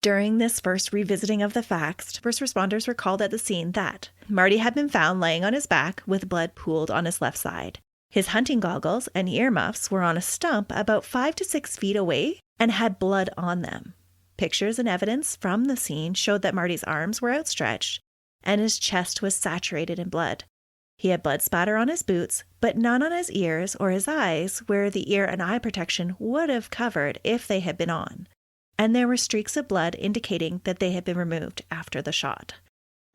During this first revisiting of the facts, first responders were called at the scene that Marty had been found laying on his back with blood pooled on his left side. His hunting goggles and earmuffs were on a stump about 5 to 6 feet away and had blood on them. Pictures and evidence from the scene showed that Marty's arms were outstretched and his chest was saturated in blood. He had blood spatter on his boots, but none on his ears or his eyes, where the ear and eye protection would have covered if they had been on. and there were streaks of blood indicating that they had been removed after the shot.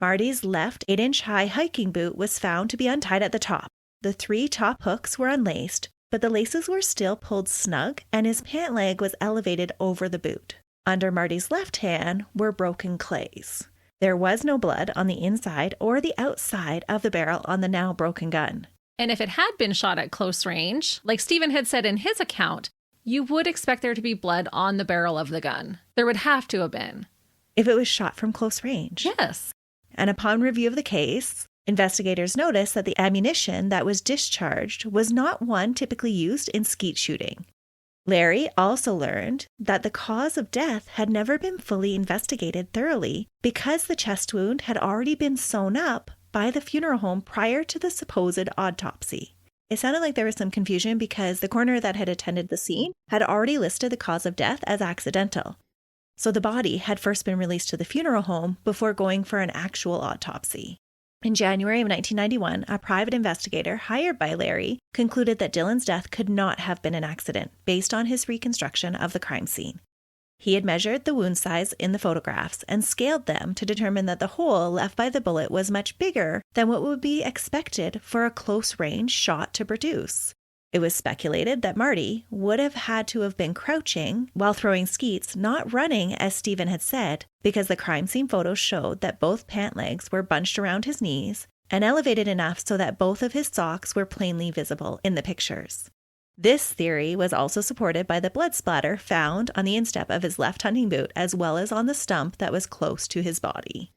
Marty's left 8-inch high hiking boot was found to be untied at the top. The 3 top hooks were unlaced, but the laces were still pulled snug, and his pant leg was elevated over the boot. Under Marty's left hand were broken clays. There was no blood on the inside or the outside of the barrel on the now broken gun. And if it had been shot at close range, like Stephen had said in his account, you would expect there to be blood on the barrel of the gun. There would have to have been. If it was shot from close range. Yes. And upon review of the case, investigators noticed that the ammunition that was discharged was not one typically used in skeet shooting. Larry also learned that the cause of death had never been fully investigated thoroughly because the chest wound had already been sewn up by the funeral home prior to the supposed autopsy. It sounded like there was some confusion because the coroner that had attended the scene had already listed the cause of death as accidental. So the body had first been released to the funeral home before going for an actual autopsy. In January of 1991, a private investigator hired by Larry concluded that Dylan's death could not have been an accident based on his reconstruction of the crime scene. He had measured the wound size in the photographs and scaled them to determine that the hole left by the bullet was much bigger than what would be expected for a close-range shot to produce. It was speculated that Marty would have had to have been crouching while throwing skeets, not running as Stephen had said, because the crime scene photos showed that both pant legs were bunched around his knees and elevated enough so that both of his socks were plainly visible in the pictures. This theory was also supported by the blood splatter found on the instep of his left hunting boot as well as on the stump that was close to his body.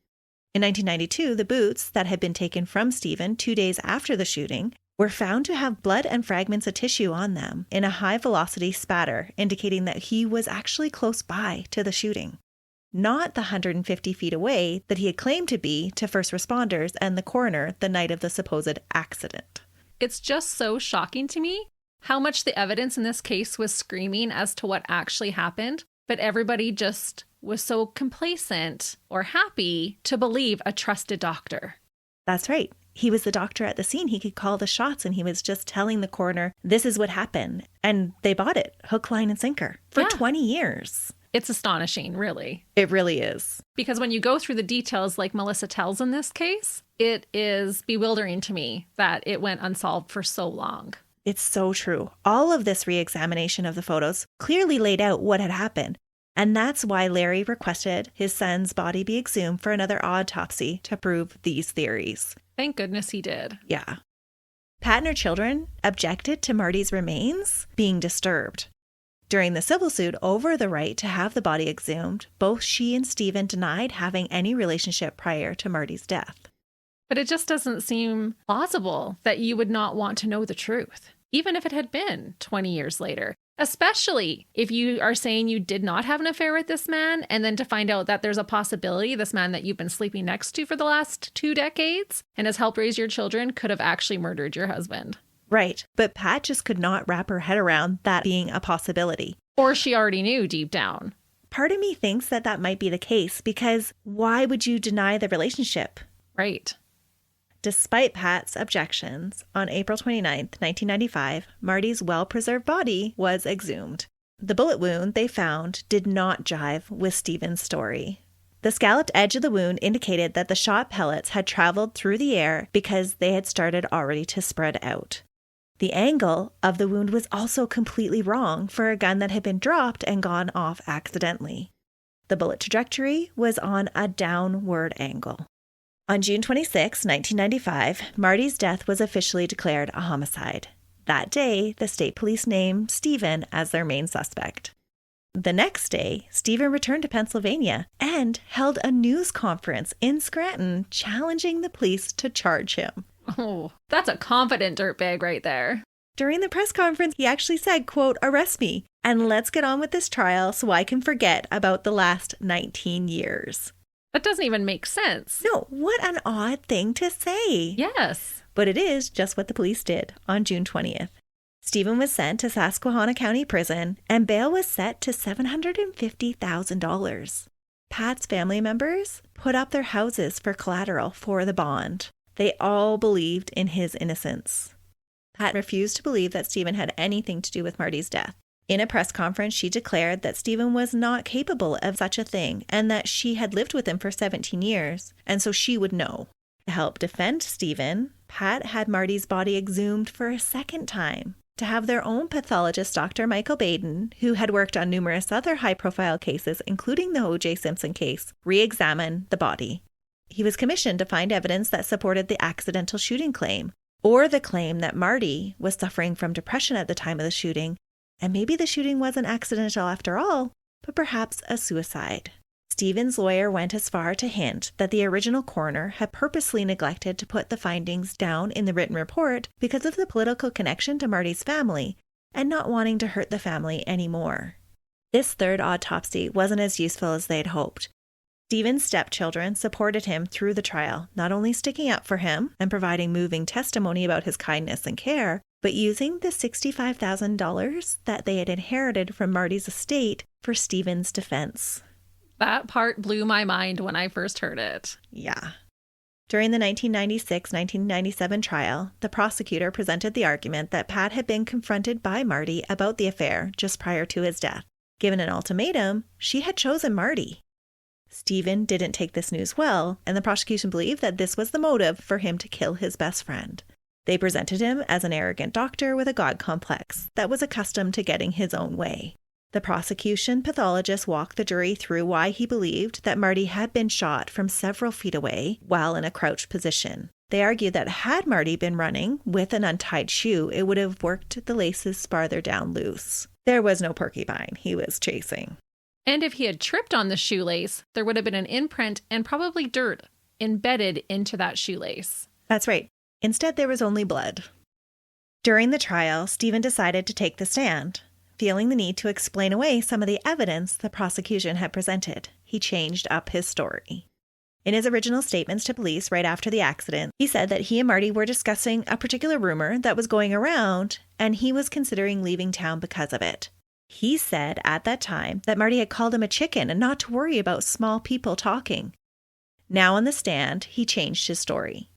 In 1992, the boots that had been taken from Stephen 2 days after the shooting were found to have blood and fragments of tissue on them in a high-velocity spatter, indicating that he was actually close by to the shooting, not the 150 feet away that he had claimed to be to first responders and the coroner the night of the supposed accident. It's just so shocking to me how much the evidence in this case was screaming as to what actually happened, but everybody just was so complacent or happy to believe a trusted doctor. That's right. He was the doctor at the scene. He could call the shots, and he was just telling the coroner, this is what happened. And they bought it, hook, line, and sinker, for 20 years. It's astonishing, really. It really is. Because when you go through the details like Melissa tells in this case, it is bewildering to me that it went unsolved for so long. It's so true. All of this re-examination of the photos clearly laid out what had happened. And that's why Larry requested his son's body be exhumed for another autopsy to prove these theories. Thank goodness he did. Yeah. Pat and her children objected to Marty's remains being disturbed. During the civil suit over the right to have the body exhumed, both she and Stephen denied having any relationship prior to Marty's death. But it just doesn't seem plausible that you would not want to know the truth, even if it had been 20 years later. Especially if you are saying you did not have an affair with this man, and then to find out that there's a possibility this man that you've been sleeping next to for the last 2 decades and has helped raise your children could have actually murdered your husband. Right. But Pat just could not wrap her head around that being a possibility. Or she already knew deep down. Part of me thinks that that might be the case because why would you deny the relationship? Right. Despite Pat's objections, on April 29th, 1995, Marty's well-preserved body was exhumed. The bullet wound they found did not jive with Stephen's story. The scalloped edge of the wound indicated that the shot pellets had traveled through the air because they had started already to spread out. The angle of the wound was also completely wrong for a gun that had been dropped and gone off accidentally. The bullet trajectory was on a downward angle. On June 26, 1995, Marty's death was officially declared a homicide. That day, the state police named Stephen as their main suspect. The next day, Stephen returned to Pennsylvania and held a news conference in Scranton challenging the police to charge him. Oh, that's a confident dirtbag right there. During the press conference, he actually said, quote, "Arrest me and let's get on with this trial so I can forget about the last 19 years. That doesn't even make sense. No, what an odd thing to say. Yes. But it is just what the police did on June 20th. Stephen was sent to Susquehanna County Prison, and bail was set to $750,000. Pat's family members put up their houses for collateral for the bond. They all believed in his innocence. Pat refused to believe that Stephen had anything to do with Marty's death. In a press conference, she declared that Stephen was not capable of such a thing and that she had lived with him for 17 years, and so she would know. To help defend Stephen, Pat had Marty's body exhumed for a second time to have their own pathologist, Dr. Michael Baden, who had worked on numerous other high-profile cases, including the O.J. Simpson case, re-examine the body. He was commissioned to find evidence that supported the accidental shooting claim, or the claim that Marty was suffering from depression at the time of the shooting, and maybe the shooting wasn't accidental after all, but perhaps a suicide. Stephen's lawyer went as far to hint that the original coroner had purposely neglected to put the findings down in the written report because of the political connection to Marty's family and not wanting to hurt the family anymore. This third autopsy wasn't as useful as they'd hoped. Stephen's stepchildren supported him through the trial, not only sticking up for him and providing moving testimony about his kindness and care, but using the $65,000 that they had inherited from Marty's estate for Stephen's defense. That part blew my mind when I first heard it. Yeah. During the 1996-1997 trial, the prosecutor presented the argument that Pat had been confronted by Marty about the affair just prior to his death. Given an ultimatum, she had chosen Marty. Stephen didn't take this news well, and the prosecution believed that this was the motive for him to kill his best friend. They presented him as an arrogant doctor with a God complex that was accustomed to getting his own way. The prosecution pathologist walked the jury through why he believed that Marty had been shot from several feet away while in a crouched position. They argued that had Marty been running with an untied shoe, it would have worked the laces farther down loose. There was no porcupine he was chasing. And if he had tripped on the shoelace, there would have been an imprint and probably dirt embedded into that shoelace. That's right. Instead, there was only blood. During the trial, Stephen decided to take the stand. Feeling the need to explain away some of the evidence the prosecution had presented, he changed up his story. In his original statements to police right after the accident, he said that he and Marty were discussing a particular rumor that was going around, and he was considering leaving town because of it. He said at that time that Marty had called him a chicken and not to worry about small people talking. Now on the stand, he changed his story.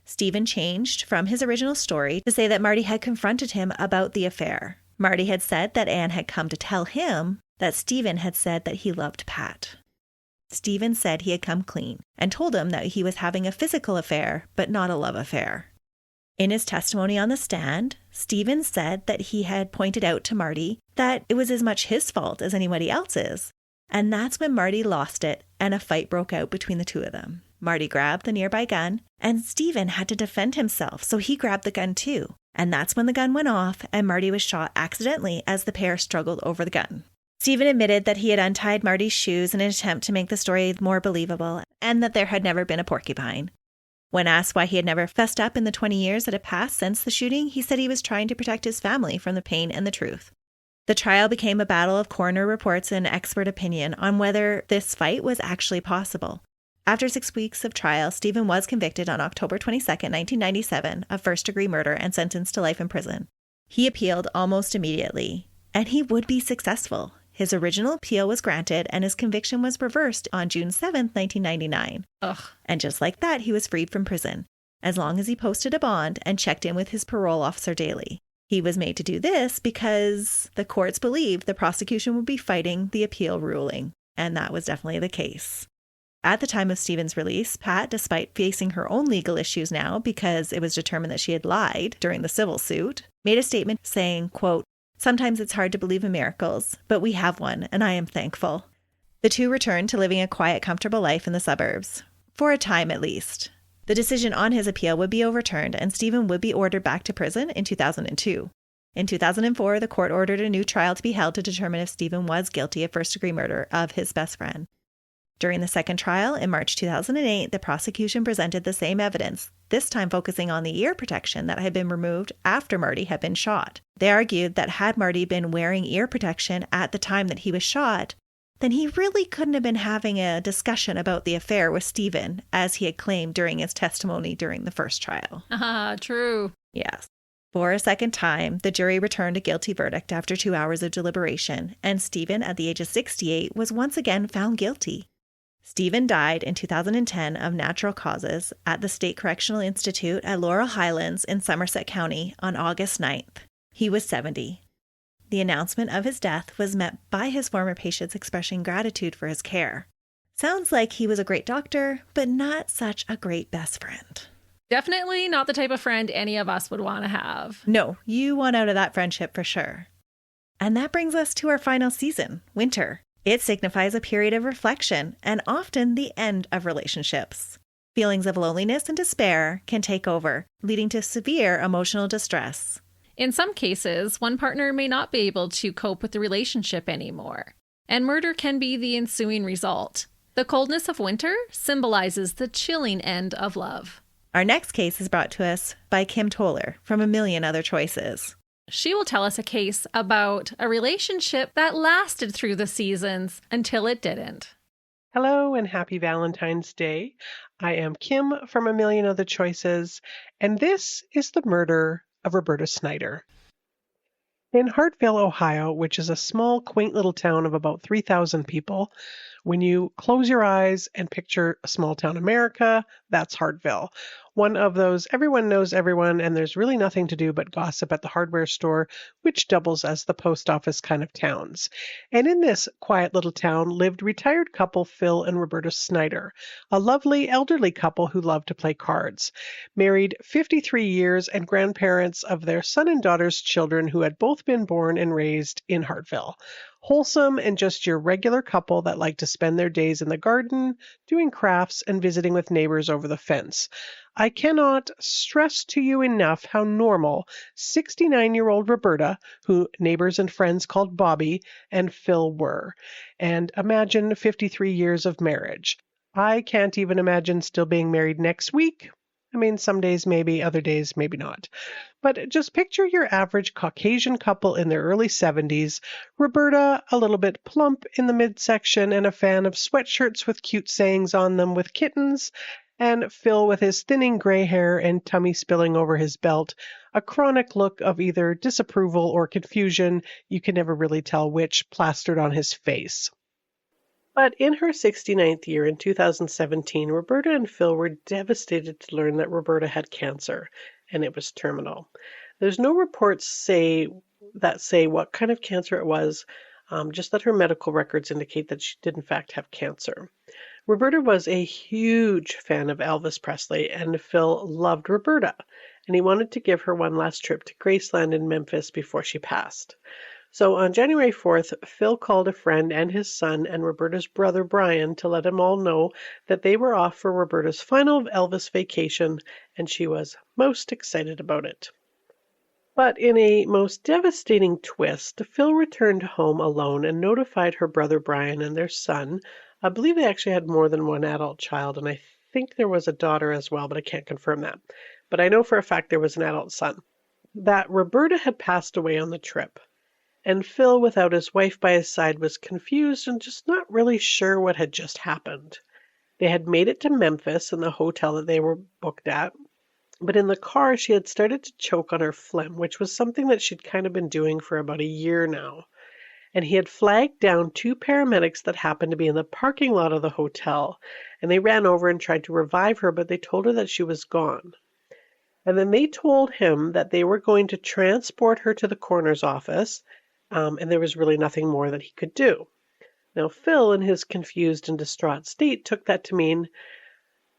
Stephen changed from his original story to say that Marty had confronted him about the affair. Marty had said that Anne had come to tell him that Stephen had said that he loved Pat. Stephen said he had come clean and told him that he was having a physical affair, but not a love affair. In his testimony on the stand, Stephen said that he had pointed out to Marty that it was as much his fault as anybody else's. And that's when Marty lost it and a fight broke out between the two of them. Marty grabbed the nearby gun and Stephen had to defend himself, so he grabbed the gun too. And that's when the gun went off and Marty was shot accidentally as the pair struggled over the gun. Stephen admitted that he had untied Marty's shoes in an attempt to make the story more believable and that there had never been a porcupine. When asked why he had never fessed up in the 20 years that had passed since the shooting, he said he was trying to protect his family from the pain and the truth. The trial became a battle of coroner reports and expert opinion on whether this fight was actually possible. After 6 weeks of trial, Stephen was convicted on October 22, 1997, of first-degree murder and sentenced to life in prison. He appealed almost immediately, and he would be successful. His original appeal was granted, and his conviction was reversed on June 7, 1999. Ugh. And just like that, he was freed from prison, as long as he posted a bond and checked in with his parole officer daily. He was made to do this because the courts believed the prosecution would be fighting the appeal ruling, and that was definitely the case. At the time of Stephen's release, Pat, despite facing her own legal issues now because it was determined that she had lied during the civil suit, made a statement saying, quote, "Sometimes it's hard to believe in miracles, but we have one, and I am thankful." The two returned to living a quiet, comfortable life in the suburbs, for a time at least. The decision on his appeal would be overturned, and Stephen would be ordered back to prison in 2002. In 2004, the court ordered a new trial to be held to determine if Stephen was guilty of first-degree murder of his best friend. During the second trial in March 2008, the prosecution presented the same evidence, this time focusing on the ear protection that had been removed after Marty had been shot. They argued that had Marty been wearing ear protection at the time that he was shot, then he really couldn't have been having a discussion about the affair with Stephen, as he had claimed during his testimony during the first trial. True. Yes. For a second time, the jury returned a guilty verdict after 2 hours of deliberation, and Stephen, at the age of 68, was once again found guilty. Stephen died in 2010 of natural causes at the State Correctional Institute at Laurel Highlands in Somerset County on August 9th. He was 70. The announcement of his death was met by his former patients expressing gratitude for his care. Sounds like he was a great doctor, but not such a great best friend. Definitely not the type of friend any of us would want to have. No, you want out of that friendship for sure. And that brings us to our final season, winter. It signifies a period of reflection and often the end of relationships. Feelings of loneliness and despair can take over, leading to severe emotional distress. In some cases, one partner may not be able to cope with the relationship anymore, and murder can be the ensuing result. The coldness of winter symbolizes the chilling end of love. Our next case is brought to us by Kim Toller from A Million Other Choices. She will tell us a case about a relationship that lasted through the seasons until it didn't. Hello and happy Valentine's Day. I am Kim from A Million Other Choices, and this is the murder of Roberta Snyder. In Hartville, Ohio, which is a small, quaint little town of about 3,000 people, when you close your eyes and picture a small town America, that's Hartville. One of those everyone knows everyone and there's really nothing to do but gossip at the hardware store, which doubles as the post office kind of towns. And in this quiet little town lived retired couple Phil and Roberta Snyder, a lovely elderly couple who loved to play cards. Married 53 years and grandparents of their son and daughter's children who had both been born and raised in Hartville. Wholesome and just your regular couple that like to spend their days in the garden, doing crafts, and visiting with neighbors over the fence. I cannot stress to you enough how normal 69-year-old Roberta, who neighbors and friends called Bobby, and Phil were. And imagine 53 years of marriage. I can't even imagine still being married next week. I mean, some days maybe, other days maybe not. But just picture your average Caucasian couple in their early 70s, Roberta a little bit plump in the midsection and a fan of sweatshirts with cute sayings on them with kittens, and Phil with his thinning gray hair and tummy spilling over his belt, a chronic look of either disapproval or confusion, you can never really tell which, plastered on his face. But in her 69th year in 2017, Roberta and Phil were devastated to learn that Roberta had cancer, and it was terminal. There's no reports say what kind of cancer it was, just that her medical records indicate that she did in fact have cancer. Roberta was a huge fan of Elvis Presley, and Phil loved Roberta, and he wanted to give her one last trip to Graceland in Memphis before she passed. So on January 4th, Phil called a friend and his son and Roberta's brother Brian to let them all know that they were off for Roberta's final Elvis vacation, and she was most excited about it. But in a most devastating twist, Phil returned home alone and notified her brother Brian and their son. I believe they actually had more than one adult child, and I think there was a daughter as well, but I can't confirm that. But I know for a fact there was an adult son. That Roberta had passed away on the trip. And Phil, without his wife by his side, was confused and just not really sure what had just happened. They had made it to Memphis in the hotel that they were booked at, but in the car she had started to choke on her phlegm, which was something that she'd kind of been doing for about a year now. And he had flagged down 2 paramedics that happened to be in the parking lot of the hotel, and they ran over and tried to revive her, but they told her that she was gone. And then they told him that they were going to transport her to the coroner's office, and there was really nothing more that he could do. Now, Phil, in his confused and distraught state, took that to mean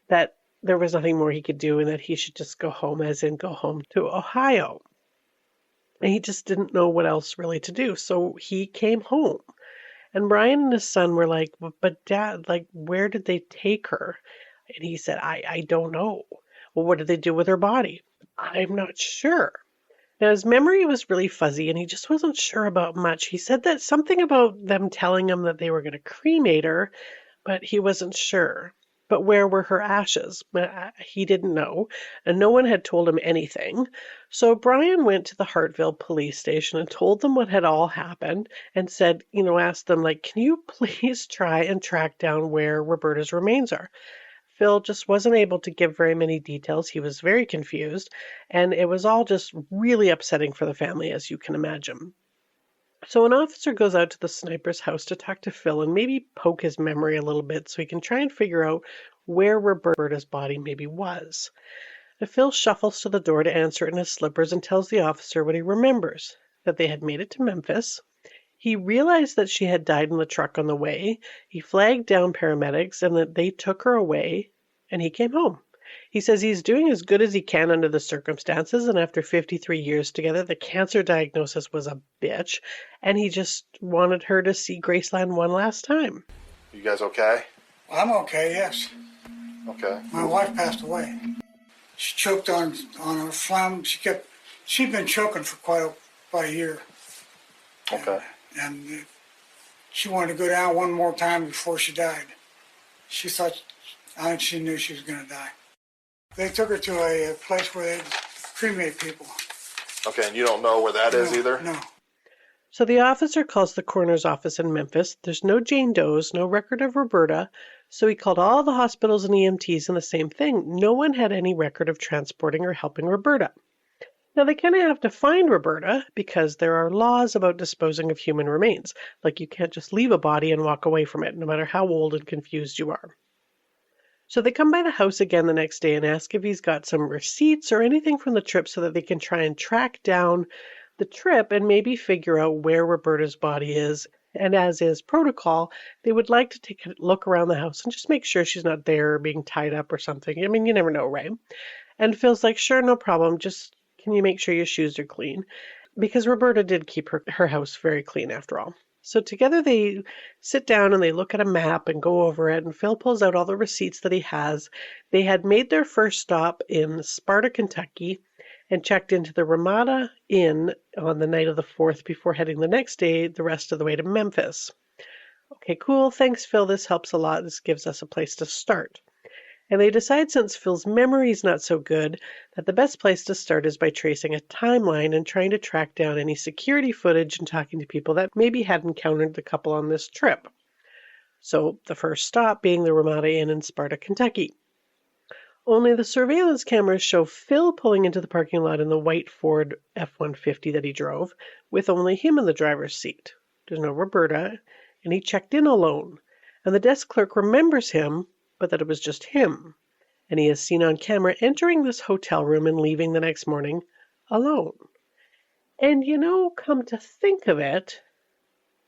that there was nothing more he could do and that he should just go home, as in go home to Ohio. And he just didn't know what else really to do, so he came home. And Brian and his son were like, but Dad, like, where did they take her? And he said, I don't know. Well, what did they do with her body? I'm not sure. Now, his memory was really fuzzy, and he just wasn't sure about much. He said that something about them telling him that they were going to cremate her, but he wasn't sure. But where were her ashes? He didn't know, and no one had told him anything. So Brian went to the Hartville police station and told them what had all happened and said, asked them, like, can you please try and track down where Roberta's remains are? Phil just wasn't able to give very many details. He was very confused, and it was all just really upsetting for the family, as you can imagine. So an officer goes out to the sniper's house to talk to Phil and maybe poke his memory a little bit so he can try and figure out where Roberta's body maybe was. Phil shuffles to the door to answer in his slippers and tells the officer what he remembers. that they had made it to Memphis. He realized that she had died in the truck on the way. He flagged down paramedics and that they took her away, and he came home. He says he's doing as good as he can under the circumstances, and after 53 years together, the cancer diagnosis was a bitch, and he just wanted her to see Graceland one last time. You guys okay? I'm okay, yes. Okay. My wife passed away. She choked on a phlegm. She'd been choking for about a year. Okay. And she wanted to go down one more time before she died. I think she knew she was going to die. They took her to a place where they cremate people. Okay, and you don't know where that is either? No. So the officer calls the coroner's office in Memphis. There's no Jane Doe's, no record of Roberta. So he called all the hospitals and EMTs, and the same thing. No one had any record of transporting or helping Roberta. Now, they kind of have to find Roberta because there are laws about disposing of human remains. Like, you can't just leave a body and walk away from it, no matter how old and confused you are. So they come by the house again the next day and ask if he's got some receipts or anything from the trip so that they can try and track down the trip and maybe figure out where Roberta's body is. And as is protocol, they would like to take a look around the house and just make sure she's not there or being tied up or something. I mean, you never know, right? And Phil's like, sure, no problem. Just can you make sure your shoes are clean? Because Roberta did keep her house very clean after all. So together they sit down and they look at a map and go over it, and Phil pulls out all the receipts that he has. They had made their first stop in Sparta, Kentucky, and checked into the Ramada Inn on the night of the 4th before heading the next day the rest of the way to Memphis. Okay, cool. Thanks, Phil. This helps a lot. This gives us a place to start. And they decide, since Phil's memory is not so good, that the best place to start is by tracing a timeline and trying to track down any security footage and talking to people that maybe had encountered the couple on this trip. So the first stop being the Ramada Inn in Sparta, Kentucky. Only the surveillance cameras show Phil pulling into the parking lot in the white Ford F-150 that he drove, with only him in the driver's seat. There's no Roberta, and he checked in alone. And the desk clerk remembers him, but that it was just him. And he is seen on camera entering this hotel room and leaving the next morning alone. And come to think of it,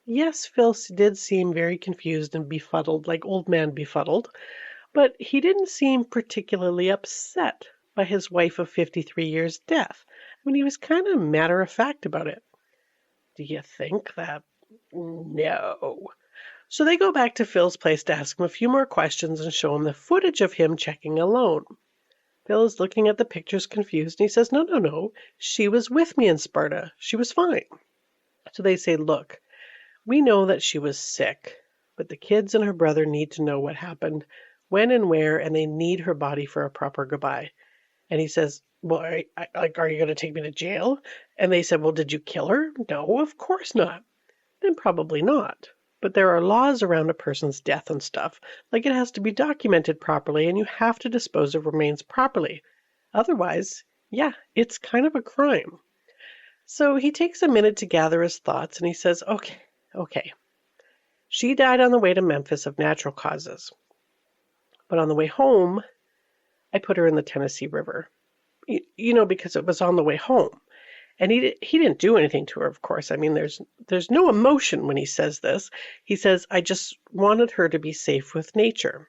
yes, Phil did seem very confused and befuddled, like old man befuddled, but he didn't seem particularly upset by his wife of 53 years' death. I mean, he was kind of matter-of-fact about it. Do you think that? No. So they go back to Phil's place to ask him a few more questions and show him the footage of him checking alone. Phil is looking at the pictures confused, and he says, no, she was with me in Sparta. She was fine. So they say, look, we know that she was sick, but the kids and her brother need to know what happened, when and where, and they need her body for a proper goodbye. And he says, well, are you going to take me to jail? And they said, well, did you kill her? No, of course not. Then probably not. But there are laws around a person's death and stuff. Like, it has to be documented properly, and you have to dispose of remains properly. Otherwise, yeah, it's kind of a crime. So he takes a minute to gather his thoughts, and he says, okay. She died on the way to Memphis of natural causes. But on the way home, I put her in the Tennessee River. Because it was on the way home. And he didn't do anything to her, of course. I mean, there's no emotion when he says this. He says, I just wanted her to be safe with nature.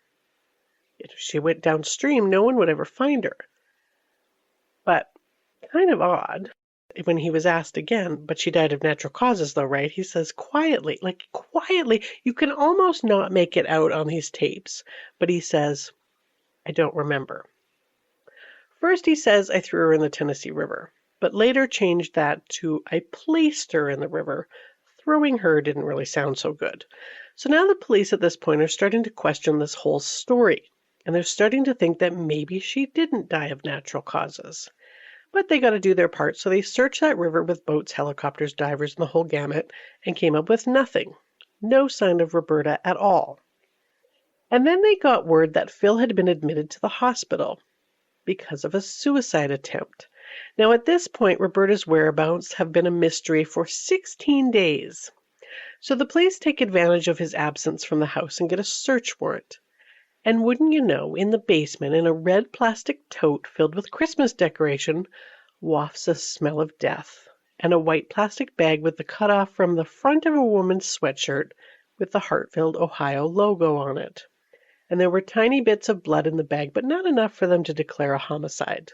If she went downstream, no one would ever find her. But kind of odd, when he was asked again, but she died of natural causes though, right? He says quietly, you can almost not make it out on these tapes. But he says, I don't remember. First he says, I threw her in the Tennessee River. But later changed that to I placed her in the river. Throwing her didn't really sound so good. So now the police at this point are starting to question this whole story. And they're starting to think that maybe she didn't die of natural causes. But they got to do their part, so they searched that river with boats, helicopters, divers, and the whole gamut, and came up with nothing. No sign of Roberta at all. And then they got word that Phil had been admitted to the hospital because of a suicide attempt. Now, at this point, Roberta's whereabouts have been a mystery for 16 days. So the police take advantage of his absence from the house and get a search warrant. And wouldn't you know, in the basement, in a red plastic tote filled with Christmas decoration, wafts a smell of death. and a white plastic bag with the cutoff from the front of a woman's sweatshirt with the Hartfield, Ohio logo on it. And there were tiny bits of blood in the bag, but not enough for them to declare a homicide.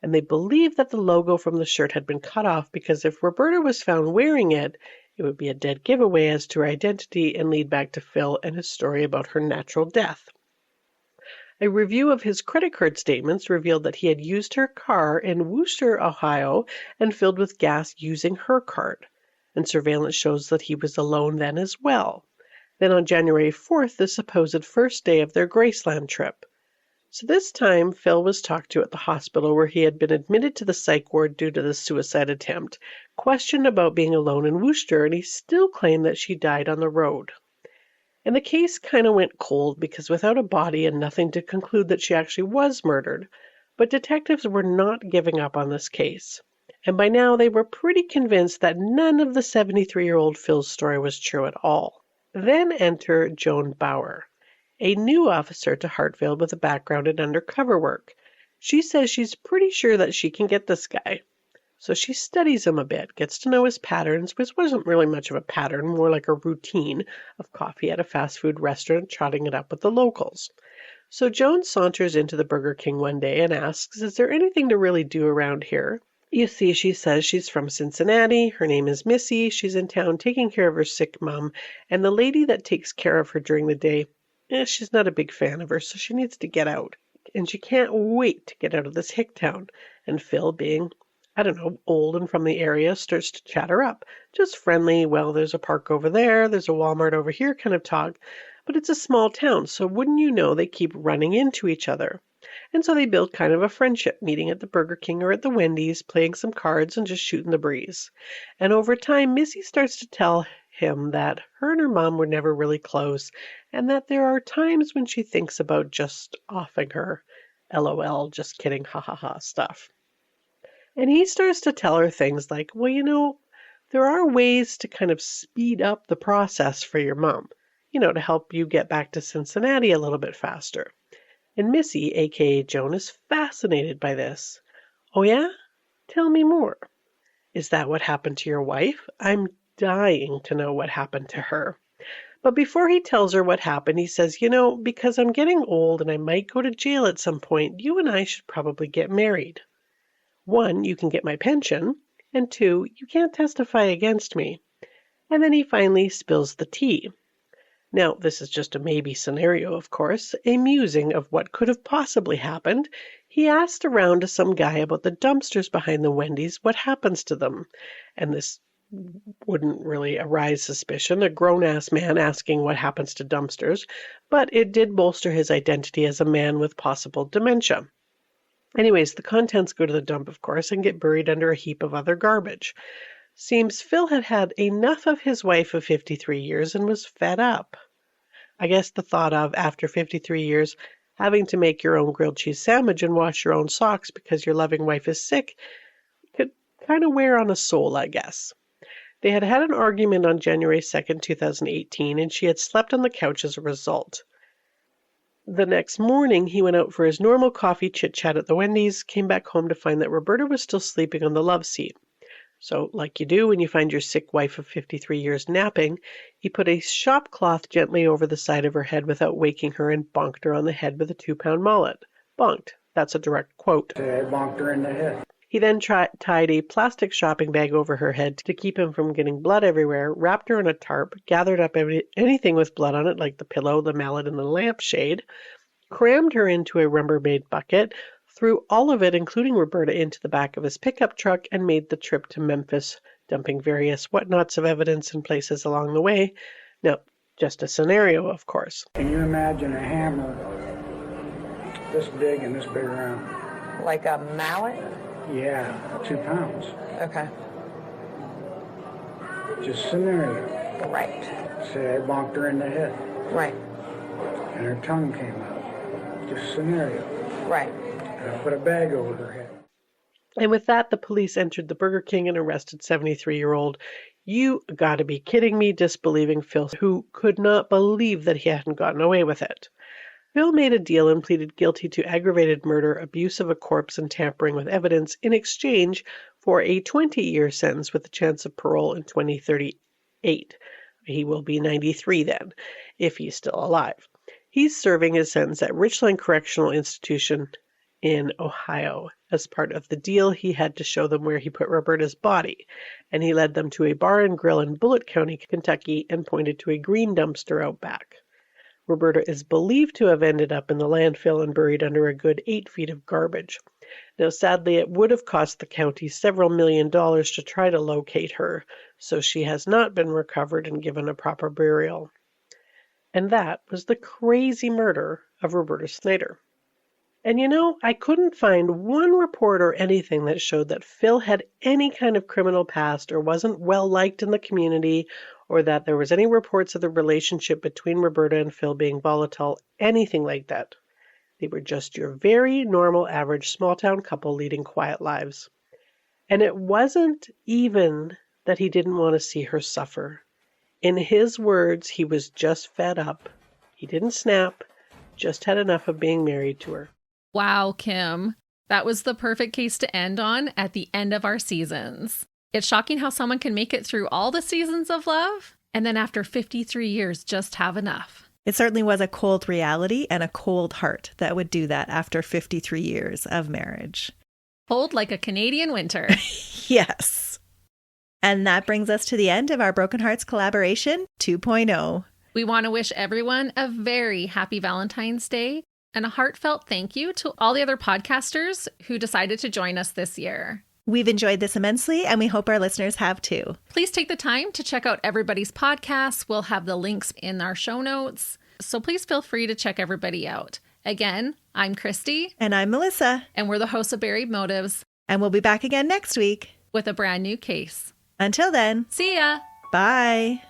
And they believed that the logo from the shirt had been cut off because if Roberta was found wearing it, it would be a dead giveaway as to her identity and lead back to Phil and his story about her natural death. A review of his credit card statements revealed that he had used her car in Wooster, Ohio, and filled with gas using her card. And surveillance shows that he was alone then as well. Then on January 4th, the supposed first day of their Graceland trip. So this time, Phil was talked to at the hospital where he had been admitted to the psych ward due to the suicide attempt, questioned about being alone in Worcester, and he still claimed that she died on the road. And the case kind of went cold because without a body and nothing to conclude that she actually was murdered, but detectives were not giving up on this case. And by now they were pretty convinced that none of the 73-year-old Phil's story was true at all. Then enter Joan Bauer, a new officer to Hartfield with a background in undercover work. She says she's pretty sure that she can get this guy. So she studies him a bit, gets to know his patterns, which wasn't really much of a pattern, more like a routine of coffee at a fast food restaurant, trotting it up with the locals. So Joan saunters into the Burger King one day and asks, is there anything to really do around here? You see, she says she's from Cincinnati, her name is Missy, she's in town taking care of her sick mom, and the lady that takes care of her during the day, she's not a big fan of her, so she needs to get out. And she can't wait to get out of this hick town. And Phil, being, I don't know, old and from the area, starts to chat her up. Just friendly, well, there's a park over there, there's a Walmart over here kind of talk. But it's a small town, so wouldn't you know, they keep running into each other. And so they build kind of a friendship, meeting at the Burger King or at the Wendy's, playing some cards and just shooting the breeze. And over time, Missy starts to tell him that her and her mom were never really close, and that there are times when she thinks about just offing her. LOL, just kidding, ha ha ha stuff. And he starts to tell her things like, well, you know, there are ways to kind of speed up the process for your mom, you know, to help you get back to Cincinnati a little bit faster. And Missy, aka Joan, is fascinated by this. Oh yeah? Tell me more. Is that what happened to your wife? I'm dying to know what happened to her. But before he tells her what happened, he says, you know, because I'm getting old and I might go to jail at some point, you and I should probably get married. 1, you can get my pension, and 2, you can't testify against me. And then he finally spills the tea. Now, this is just a maybe scenario, of course, a musing of what could have possibly happened. He asked around to some guy about the dumpsters behind the Wendy's, what happens to them? And this wouldn't really arise suspicion, a grown-ass man asking what happens to dumpsters, but it did bolster his identity as a man with possible dementia. Anyways, the contents go to the dump, of course, and get buried under a heap of other garbage. Seems Phil had had enough of his wife of 53 years and was fed up. I guess the thought of, after 53 years, having to make your own grilled cheese sandwich and wash your own socks because your loving wife is sick could kind of wear on a soul, I guess. They had had an argument on January 2nd, 2018, and she had slept on the couch as a result. The next morning, he went out for his normal coffee chit-chat at the Wendy's, came back home to find that Roberta was still sleeping on the love seat. So, like you do when you find your sick wife of 53 years napping, he put a shop cloth gently over the side of her head without waking her and bonked her on the head with a 2-pound mallet. Bonked. That's a direct quote. I bonked her in the head. He then tied a plastic shopping bag over her head to keep him from getting blood everywhere, wrapped her in a tarp, gathered up anything with blood on it, like the pillow, the mallet, and the lampshade, crammed her into a Rubbermaid bucket, threw all of it, including Roberta, into the back of his pickup truck, and made the trip to Memphis, dumping various whatnots of evidence in places along the way. Now, just a scenario, of course. Can you imagine a hammer this big and this big around? Like a mallet? Yeah, 2 pounds. Okay. Just scenario. Right. Say I bonked her in the head. Right. And her tongue came out. Just scenario. Right. And I put a bag over her head. And with that, the police entered the Burger King and arrested 73-year-old. You gotta be kidding me, disbelieving Phil, who could not believe that he hadn't gotten away with it. Phil made a deal and pleaded guilty to aggravated murder, abuse of a corpse, and tampering with evidence in exchange for a 20-year sentence with a chance of parole in 2038. He will be 93 then, if he's still alive. He's serving his sentence at Richland Correctional Institution in Ohio. As part of the deal, he had to show them where he put Roberta's body, and he led them to a bar and grill in Bullitt County, Kentucky, and pointed to a green dumpster out back. Roberta is believed to have ended up in the landfill and buried under a good 8 feet of garbage. Now, sadly, it would have cost the county several $millions to try to locate her, so she has not been recovered and given a proper burial. And that was the crazy murder of Roberta Snyder. And you know, I couldn't find one report or anything that showed that Phil had any kind of criminal past or wasn't well liked in the community, or that there was any reports of the relationship between Roberta and Phil being volatile, anything like that. They were just your very normal, average, small-town couple leading quiet lives. And it wasn't even that he didn't want to see her suffer. In his words, he was just fed up. He didn't snap, just had enough of being married to her. Wow, Kim. That was the perfect case to end on at the end of our seasons. It's shocking how someone can make it through all the seasons of love and then after 53 years just have enough. It certainly was a cold reality and a cold heart that would do that after 53 years of marriage. Cold like a Canadian winter. Yes. And that brings us to the end of our Broken Hearts Collaboration 2.0. We want to wish everyone a very happy Valentine's Day and a heartfelt thank you to all the other podcasters who decided to join us this year. We've enjoyed this immensely, and we hope our listeners have too. Please take the time to check out everybody's podcasts. We'll have the links in our show notes. So please feel free to check everybody out. Again, I'm Christy. And I'm Melissa. And we're the hosts of Buried Motives. And we'll be back again next week with a brand new case. Until then. See ya. Bye.